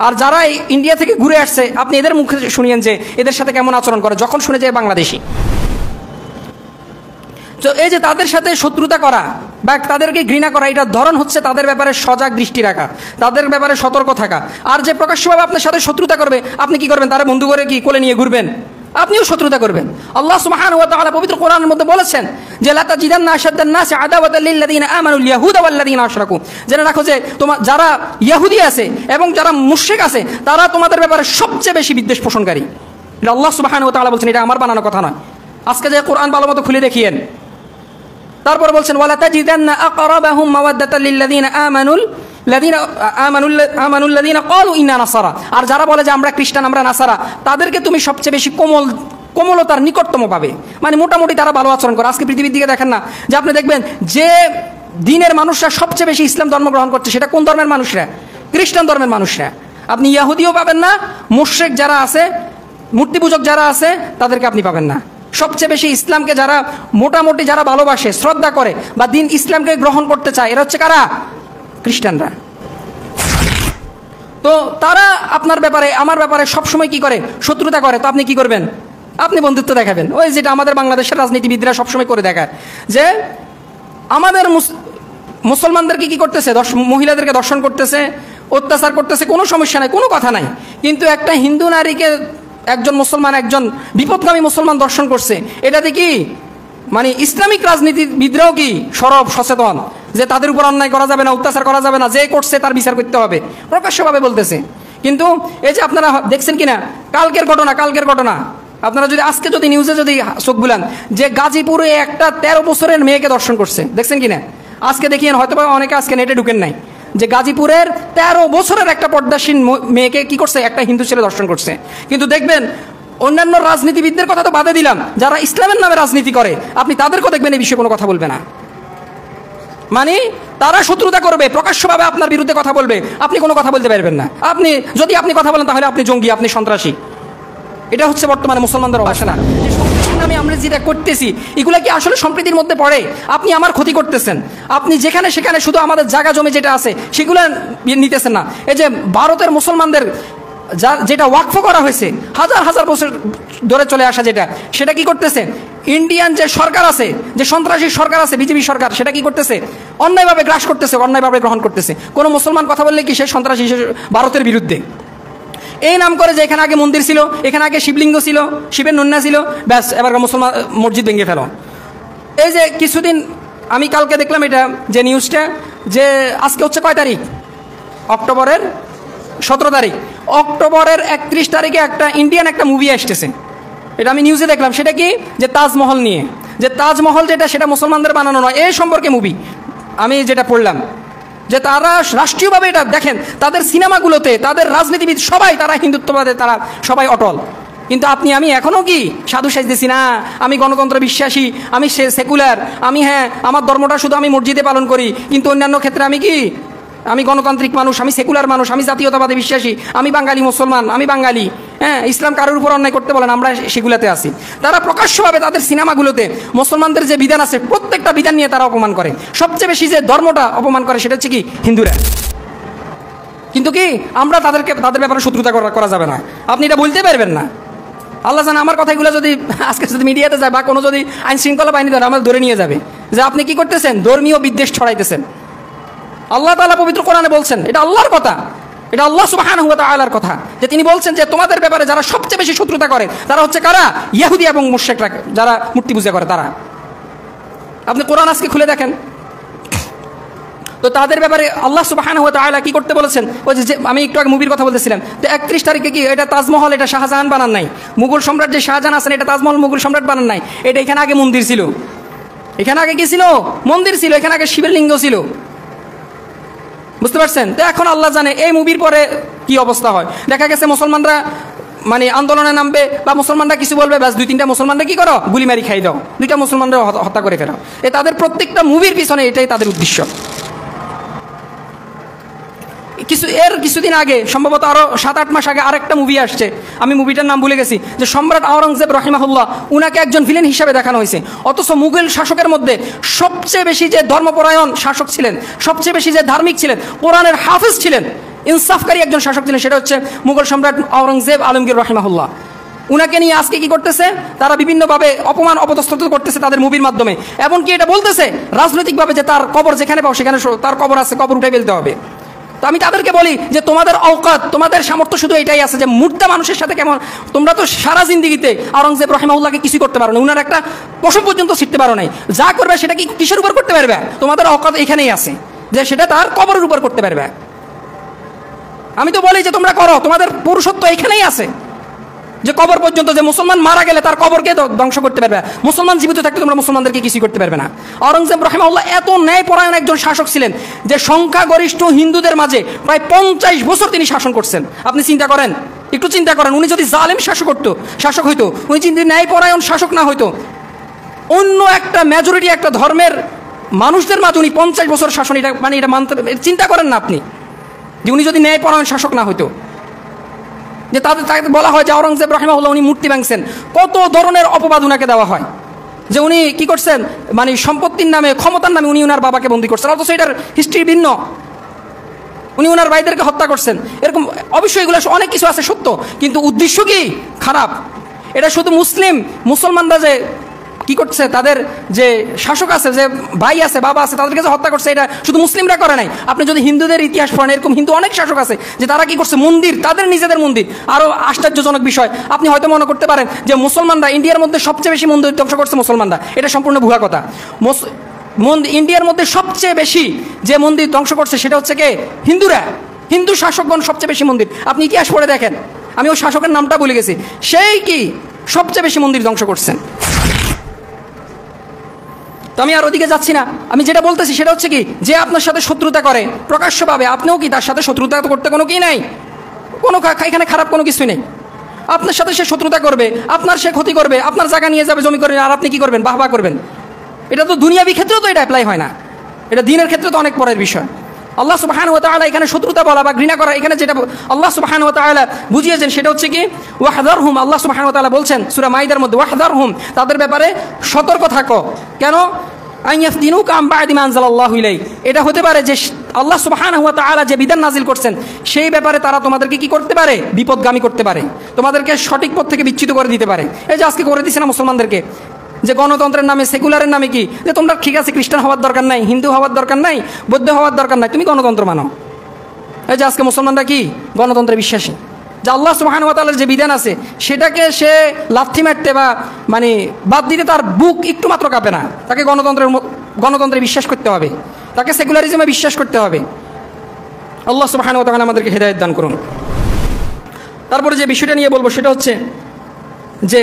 আর যারা ইন্ডিয়া থেকে ঘুরে আসছে আপনি এদের মুখে শুনিয়েন যে এদের সাথে কেমন আচরণ করে যখন শুনে যায় বাংলাদেশি। তো এই যে তাদের সাথে শত্রুতা করা বা তাদেরকে ঘৃণা করা, এটার ধরন হচ্ছে তাদের ব্যাপারে সজাগ দৃষ্টি রাখা, তাদের ব্যাপারে সতর্ক থাকা। আর যে প্রকাশ্যভাবে আপনার সাথে শত্রুতা করবে আপনি কি করবেন? তারা বন্ধু করে কি কোলে নিয়ে ঘুরবেন? আপনিও শত্রুতা করবেন। আল্লাহ সুবহানাহু ওয়া তাআলা পবিত্র কোরআনের মধ্যে বলেছেন যে লা তাজিদান্না আশাদ্দান নাসি আদাওয়াতাল লিল্লাযিনা আমানুল ইয়াহুদা ওয়াল্লাযিনা আশরাকু। জেনে রাখো যে তোমার যারা ইহুদি আছে এবং যারা মুশরিক আছে তারা তোমাদের ব্যাপারে সবচেয়ে বেশি বিদ্বেষ পোষণকারী। এটা আল্লাহ সুবহানাহু ওয়া তাআলা বলছেন, এটা আমার বানানো কথা নয়। আজকে যে কোরআন ভালো মতো খুলে দেখিয়েন। তারপর বলছেন ওয়ালা তাজিদান্না আকরাবাহুম মাওয়াদ্দাতাল লিল্লাযিনা আমানুল্লাযিনা ক্বালু ইন্না নাসারা। আর যারা বলে যে আমরা খ্রিস্টান, আমরা নাসারা, তাদেরকে তুমি সবচেয়ে বেশি কোমলতার নিকটতম পাবে। মানে মোটামুটি তারা ভালো আচরণ করে। আজকে পৃথিবীর দিকে দেখেন না যে আপনি দেখবেন যে দিনের মানুষরা সবচেয়ে বেশি ইসলাম ধর্ম গ্রহণ করছে সেটা কোন ধর্মের মানুষরা? খ্রিস্টান ধর্মের মানুষরা। আপনি ইহুদিও পাবেন না, মুশরিক যারা আছে, মূর্তি পূজক যারা আছে তাদেরকে আপনি পাবেন না। সবচেয়ে বেশি ইসলামকে যারা মোটামুটি যারা ভালোবাসে, শ্রদ্ধা করে বা দিন ইসলামকে গ্রহণ করতে চায় এরা হচ্ছে কারা? খ্রিস্টানরা। তো তারা আপনার ব্যাপারে আমার ব্যাপারে সবসময় কি করে? শত্রুতা করে। তো আপনি কি করবেন? আপনি বন্ধুত্ব দেখাবেন। ওই যেটা আমাদের বাংলাদেশের রাজনীতিবিদরা সবসময় করে দেখায় যে আমাদের মুসলমানদেরকে কি করতেছে? মহিলাদেরকে দর্শন করতেছে, অত্যাচার করতেছে, কোনো সমস্যা নাই, কোনো কথা নাই। কিন্তু একটা হিন্দু নারীকে একজন মুসলমান, একজন বিপদগামী মুসলমান দর্শন করছে, এটাতে কি মানে ইসলামিক রাজনীতিবিদরাও কি সরব সচেতন যে তাদের উপর অন্যায় করা যাবে না, অত্যাচার করা যাবে না, যে করছে তার বিচার করতে হবে, প্রকাশ্যভাবে বলতেছে। কিন্তু এই যে আপনারা দেখছেন কিনা কালকের ঘটনা আপনারা যদি আজকে যদি নিউজে যদি চোখ বুলান যে গাজীপুরে একটা 13 বছরের মেয়েকে দর্শন করছে, দেখছেন কিনা? আজকে দেখিয়েন, হয়তো অনেকে আজকে নেটে ঢুকেন নাই, যে গাজীপুরের 13 বছরের একটা পর্দাসীন মেয়েকে কি করছে? একটা হিন্দু ছেলে দর্শন করছে। কিন্তু দেখবেন অন্যান্য রাজনীতিবিদদের কথা তো বাদে দিলাম, যারা ইসলামের নামে রাজনীতি করে আপনি তাদেরকেও দেখবেন এই বিষয়ে কোনো কথা বলবে না। মানে তারা শত্রুতা করবে, প্রকাশ্যভাবে আপনার বিরুদ্ধে কথা বলবে, আপনি কোনো কথা বলতে পারবেন না। যদি আপনি কথা বলেন তাহলে আপনি জঙ্গি, আপনি সন্ত্রাসী। এটা হচ্ছে বর্তমানে মুসলমানদের অবস্থা। না আমি আমরা যেটা করতেছি এগুলা কি আসলে সম্প্রীতির মধ্যে পড়ে? আপনি আমার ক্ষতি করতেছেন। আপনি যেখানে সেখানে শুধু আমাদের জায়গা জমি যেটা আছে সেগুলো নিতেছেন না। এই যে ভারতের মুসলমানদের যেটা ওয়াকফ করা হয়েছে হাজার হাজার বছর ধরে চলে আসা, সেটা কি করতেছে? ইন্ডিয়ান যে সরকার আছে, যে সন্ত্রাসী সরকার আছে, বিজেপি সরকার, সেটা কি করতেছে? অন্যায়ভাবে গ্রাস করতেছে, অন্যায়ভাবে গ্রহণ করতেছে। কোনো মুসলমান কথা বললে কি সে সন্ত্রাসী, ভারতের বিরুদ্ধে। এই নাম করে যে এখানে আগে মন্দির ছিল, এখানে আগে শিবলিঙ্গ ছিল, শিবের নন্যা ছিল, ব্যাস এবার মুসলমান মসজিদ ভেঙে ফেলো। এই যে কিছুদিন আমি কালকে দেখলাম এটা যে নিউজটা, যে আজকে হচ্ছে কয় তারিখ? অক্টোবরের 17 তারিখ। অক্টোবরের 31 তারিখে একটা ইন্ডিয়ান একটা মুভি আসতেছে, এটা আমি নিউজে দেখলাম। সেটা কি? যে তাজমহল নিয়ে, যে তাজমহল সেটা মুসলমানদের বানানো নয়, এই সম্পর্কে মুভি আমি যেটা পড়লাম। যে তারা রাষ্ট্রীয়ভাবে এটা দেখেন, তাদের সিনেমাগুলোতে তাদের রাজনীতিবিদ সবাই তারা হিন্দুত্ববাদে তারা সবাই অটল। কিন্তু আমি এখনও কি সাধু সাজতেছি না, আমি গণতন্ত্র বিশ্বাসী, আমি সেকুলার, আমি আমার ধর্মটা শুধু আমি মসজিদে পালন করি, কিন্তু অন্যান্য ক্ষেত্রে আমি গণতান্ত্রিক মানুষ, আমি সেকুলার মানুষ, আমি জাতীয়তাবাদে বিশ্বাসী, আমি বাঙালি মুসলমান, আমি বাঙালি। ইসলাম কারোর উপর অন্যায় করতে বলেন, আমরা সেগুলোতে আছি। তারা প্রকাশ্যভাবে তাদের সিনেমাগুলোতে মুসলমানদের যে বিধান আছে প্রত্যেকটা বিধান নিয়ে তারা অপমান করে। সবচেয়ে বেশি যে ধর্মটা অপমান করে সেটা হচ্ছে কি? হিন্দুরা। কিন্তু কি আমরা তাদের ব্যাপারে শত্রুতা করা যাবে না, আপনি এটা বলতে পারবেন না। আল্লাহ জানে আমার কথাগুলো যদি আজকে যদি মিডিয়াতে যায় বা কোনো যদি আইন শৃঙ্খলা বাহিনী ধরে আমাদের ধরে নিয়ে যাবে যে আপনি কি করতেছেন? ধর্মীয় বিদ্বেষ ছড়াইতেছেন। আল্লাহ তাআলা পবিত্র কোরআনে বলছেন, এটা আল্লাহর কথা, এটা আল্লাহ সুবহানাহু ওয়া তাআলার কথা, যে তিনি বলছেন যে তোমাদের ব্যাপারে যারা সবচেয়ে বেশি শত্রুতা করে তারা হচ্ছে কারা? ইহুদি এবং মুশরিকরা, যারা মূর্তি পূজা করে তারা। আপনি কোরআন আজকে খুলে দেখেন, তো তাদের ব্যাপারে আল্লাহ সুবহানাহু ওয়া তাআলা কি করতে বলেছেন? ওই যে আমি একটু আগে মুভির কথা বলতেছিলাম, তো 31 তারিখে কি এটা তাজমহল এটা শাহজাহান বানান নাই, মুঘল সম্রাট যে শাহজাহান আছেন এটা তাজমহল মুঘল সম্রাট বানান নাই, এটা এখানে আগে মন্দির ছিল, এখানে আগে কি ছিল? মন্দির ছিল, এখানে আগে শিবের লিঙ্গ ছিল, বুঝতে পারছেন? তো এখন আল্লাহ জানে এই মুভির পরে কি অবস্থা হয়। দেখা গেছে মুসলমানরা মানে আন্দোলনে নামবে বা মুসলমানরা কিছু বলবে, ব্যাস 2-3টা মুসলমানরা কি করো, গুলি মারি খাই দাও, 2টা মুসলমানরা হত্যা করে ফেরাও। তাদের প্রত্যেকটা মুভির পিছনে এটাই তাদের উদ্দেশ্য। কিছুদিন আগে সম্ভবত আরো 7-8 মাস আগে আরেকটা মুভি আসছে, আমি মুভিটার নাম ভুলে গেছি, যে সম্রাট আওরঙ্গজেব রাহিমাহুল্লাহ উনাকে একজন ভিলেন হিসাবে দেখানো হয়েছে, অথচ মুঘল শাসকের মধ্যে সবচেয়ে বেশি যে ধর্মপরায়ণ শাসক ছিলেন, সবচেয়ে বেশি যে ধার্মিক ছিলেন, কোরআনের হাফেজ ছিলেন, ইনসাফকারী একজন শাসক ছিলেন, সেটা হচ্ছে মুঘল সম্রাট আওরঙ্গজেব আলমগীর রাহিমাহুল্লাহ। উনাকে নিয়ে আজকে কি করতেছে, তারা বিভিন্নভাবে অপমান অপদস্থ করতেছে তাদের মুভির মাধ্যমে, এমনকি এটা বলতেছে রাজনৈতিকভাবে যে তার কবর যেখানে পাও সেখানে তার কবর আছে, কবর উঠে ফেলতে হবে। তো আমি তাদেরকে বলি যে তোমাদের অওকাত, তোমাদের সামর্থ্য শুধু এটাই আছে যে মুর্দা মানুষের সাথে কেমন, তোমরা তো সারা জিন্দিগিতে আওরঙ্গজেব রাহিমাহুল্লাহকে কিছু করতে পারো না, উনার একটা পশম পর্যন্ত ছিটতে পারো নাই, যা করবে সেটা কি কিসের উপর করতে পারবে? তোমাদের অওকাত এখানেই আছে যে সেটা তার কবরের উপর করতে পারবে। আমি তো বলি যে তোমরা করো, তোমাদের পুরুষত্ব এখানেই আছে যে কবর পর্যন্ত, যে মুসলমান মারা গেলে তার কবরকে ধ্বংস করতে পারবে, মুসলমান জীবিত থাকতে তোমরা মুসলমানদেরকে কিছুই করতে পারবে না। আওরঙ্গজেব রাহিমাহুল্লাহ এত ন্যায়পরায়ণ একজন শাসক ছিলেন যে সংখ্যাগরিষ্ঠ হিন্দুদের মাঝে প্রায় 50 বছর তিনি শাসন করছেন। আপনি চিন্তা করেন, একটু চিন্তা করেন, উনি যদি জালেম শাসক হইতো, উনি যদি ন্যায়পরায়ণ শাসক না হইতো, অন্য একটা মেজরিটি একটা ধর্মের মানুষদের মাঝে উনি 50 বছর শাসন, এটা মানে এটা মানতে, চিন্তা করেন না আপনি, যে উনি যদি ন্যায়পরায়ণ শাসক না হইতো, যে তাকে বলা হয় যে আওরঙ্গজেব রাহিমাহুল্লাহ উনি মূর্তি ভাঙছেন, কত ধরনের অপবাদ উনাকে দেওয়া হয়, যে উনি কি করছেন, মানে সম্পত্তির নামে ক্ষমতার নামে উনি ওনার বাবাকে বন্দী করছেন, অথচ এটার হিস্ট্রি ভিন্ন, উনি ওনার ভাইদেরকে হত্যা করছেন, এরকম অবশ্যই এগুলো অনেক কিছু আছে সত্য, কিন্তু উদ্দেশ্য কি খারাপ। এটা শুধু মুসলমানরা যে কি করছে, তাদের যে শাসক আছে, যে ভাই আছে, বাবা আছে, তাদেরকে যে হত্যা করছে, এটা শুধু মুসলিমরা করে নাই। আপনি যদি হিন্দুদের ইতিহাস পড়েন, এরকম হিন্দু অনেক শাসক আছে যে তারা কি করছে, মন্দির, তাদের নিজেদের মন্দির। আরো আশ্চর্যজনক বিষয়, আপনি হয়তো মনে করতে পারেন যে মুসলমানরা ইন্ডিয়ার মধ্যে সবচেয়ে বেশি মন্দির ধ্বংস করছে মুসলমানরা, এটা সম্পূর্ণ ভুয়া কথা। ইন্ডিয়ার মধ্যে সবচেয়ে বেশি যে মন্দির ধ্বংস করছে সেটা হচ্ছে কে, হিন্দুরা, হিন্দু শাসকগণ সবচেয়ে বেশি মন্দির। আপনি ইতিহাস পড়ে দেখেন, আমি ওই শাসকের নামটা ভুলে গেছি, সেই কি সবচেয়ে বেশি মন্দির ধ্বংস করছেন। তো আমি আর ওদিকে যাচ্ছি না, আমি যেটা বলতেছি সেটা হচ্ছে কি, যে আপনার সাথে শত্রুতা করে প্রকাশ্যভাবে, আপনিও কি তার সাথে শত্রুতা করতে কোনো কি নাই, কোনো এখানে খারাপ কোনো কিছুই নেই। আপনার সাথে সে শত্রুতা করবে, আপনার সে ক্ষতি করবে, আপনার জায়গা নিয়ে যাবে, জমি করে, আর আপনি কি করবেন, বাহবা করবেন। এটা তো দুনিয়াবি ক্ষেত্রেও তো এটা অ্যাপ্লাই হয় না, এটা দ্বীনের ক্ষেত্রে তো অনেক পরের বিষয়। আল্লাহ সুবহানাহু ওয়া তাআলা এখানে শত্রুতা বলা বা ঘৃণা করা, এখানে যেটা আল্লাহ সুবহানাহু ওয়া তাআলা বুঝিয়েছেন সেটা হচ্ছে কি, ওয়াহদারহুম, আল্লাহ সুবহানাহু ওয়া তাআলা বলছেন সূরা মাইদার মধ্যে, ওয়াহদারহুম, তাদের ব্যাপারে সতর্ক থাকো। কেন? আইয়াফতিনুকা আম বা'দি মা আনজালাল্লাহু ইলাইক, এটা হতে পারে যে আল্লাহ সুবহানাহু ওয়া তাআলা যে বিধান নাজিল করছেন সেই ব্যাপারে তারা তোমাদেরকে কি করতে পারে, বিপদগামী করতে পারে, তোমাদেরকে সঠিক পথ থেকে বিচ্যুত করে দিতে পারে। এই যে আজকে করে দিচ্ছে না মুসলমানদেরকে, যে গণতন্ত্রের নামে, সেকুলারের নামে কি, যে তোমরা ঠিক আছে খ্রিস্টান হওয়ার দরকার নাই, হিন্দু হওয়ার দরকার নাই, বৌদ্ধ হওয়ার দরকার নাই, তুমি গণতন্ত্র মানো। এই যে আজকে মুসলমানরা কি গণতন্ত্রে বিশ্বাসী, যে আল্লাহ সুবহানাহু ওয়া তাআলার যে বিধান আছে সেটাকে সে লাথি মারতে বা মানে বাদ দিতে তার বুক একটু মাত্র কাঁপে না, তাকে গণতন্ত্রে বিশ্বাস করতে হবে, তাকে সেকুলারিজমে বিশ্বাস করতে হবে। আল্লাহ সুবহানাহু ওয়া তাআলা আমাদেরকে হেদায়েত দান করুন। তারপরে যে বিষয়টা নিয়ে বলবো সেটা হচ্ছে যে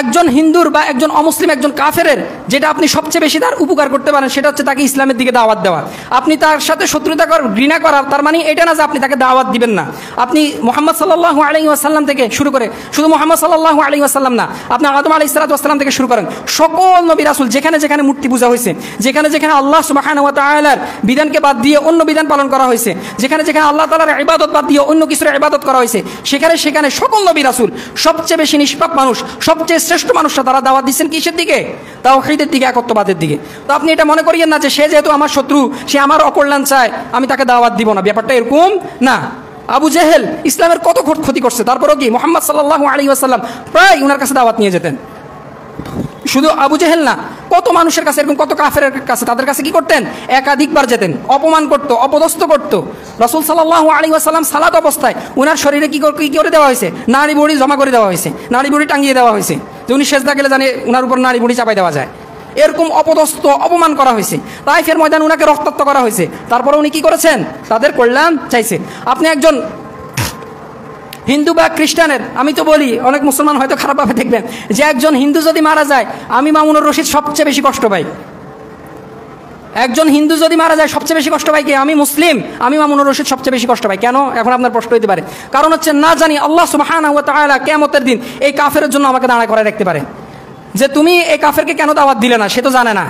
একজন হিন্দুর বা একজন অমুসলিম, একজন কাফেরের যেটা আপনি সবচেয়ে বেশি তার উপকার করতে পারেন সেটা হচ্ছে তাকে ইসলামের দিকে দাওয়াত দেওয়া। আপনি তার সাথে শত্রুতা ঘৃণা করা, তার মানে এটা না যে আপনি তাকে দাওয়াত দিবেন না। আপনি মুহাম্মদ সাল্লাল্লাহু আলাইহি ওয়াসাল্লাম থেকে শুরু করে, শুধু মুহাম্মদ সাল্লাল্লাহু আলাইহি ওয়াসাল্লাম না, আপনি আদম আলাইহিস সালাতু ওয়াসসালাম থেকে শুরু করেন, সকল নবী রাসূল যেখানে যেখানে মূর্তি পূজা হয়েছে, যেখানে যেখানে আল্লাহ সুবহানাহু ওয়া তাআলার বিধানকে বাদ দিয়ে অন্য বিধান পালন করা হয়েছে, যেখানে যেখানে আল্লাহ তাআলার ইবাদত বাদ দিয়ে অন্য কিছুর ইবাদত করা হয়েছে, সেখানে সেখানে সকল নবী রাসূল সবচেয়ে বেশি নিষ্পাপ মানুষ, সবচেয়ে শ্রেষ্ঠ মানুষরা তারা দাওয়াত দিচ্ছেন কিসের দিকে, তাওহীদের দিকে, একত্ববাদের দিকে। তো আপনি এটা মনে করিয়েন না যে সে যেহেতু আমার শত্রু, সে আমার অকল্যাণ চায়, আমি তাকে দাওয়াত দিব না, ব্যাপারটা এরকম না। আবু জেহেল ইসলামের কত ক্ষতি করছে, তারপরেও কি মুহাম্মদ সাল্লাল্লাহু আলাইহি ওয়াসাল্লাম প্রায় ওনার কাছে দাওয়াত নিয়ে যেতেন। শুধু আবু জেহেল না, কত মানুষের কাছে, এরকম কত কাফেরের কাছে, তাদের কাছে কি করতেন, একাধিকবার যেতেন, অপমান করতো, অপদস্থ করতো। রাসূল সাল্লাল্লাহু আলাইহি ওয়াসাল্লাম সালাত অবস্থায় ওনার শরীরে কি করে দেওয়া হয়েছে, নাড়ি বুড়ি জমা করে দেওয়া হয়েছে, নাড়ি বুড়ি টাঙিয়ে দেওয়া হয়েছে, যে উনি সেজদা গেলে জানে ওনার উপর নাড়ি বুড়ি চাপাই দেওয়া যায়। এরকম অপদস্থ অপমান করা হয়েছে, তাইফের ময়দানে উনাকে রক্তাক্ত করা হয়েছে, তারপরে উনি কি করেছেন? তাদের কল্যাণ চাইছে। আপনি একজন হিন্দু বা খ্রিস্টানের, আমি তো বলি অনেক মুসলমান হয়তো খারাপভাবে দেখবেন, যে একজন হিন্দু যদি মারা যায় আমি মামুনুর রশিদ সবচেয়ে বেশি কষ্ট পাই। একজন হিন্দু যদি মারা যায় সবচেয়ে বেশি কষ্ট পাই কে? আমি মুসলিম, আমি মামুনুর রশিদ সবচেয়ে বেশি কষ্ট পাই। কেন? এখন আপনার প্রশ্ন হতে পারে, কারণ হচ্ছে না জানি আল্লাহ সুবহানাহু ওয়া তাআলা কিয়ামতের দিন এই কাফেরের জন্য আমাকে দাঁড়া করে রাখতে পারে, যে তুমি এই কাফেরকে কেন দাওয়াত দিলে না, সে তো জানে না।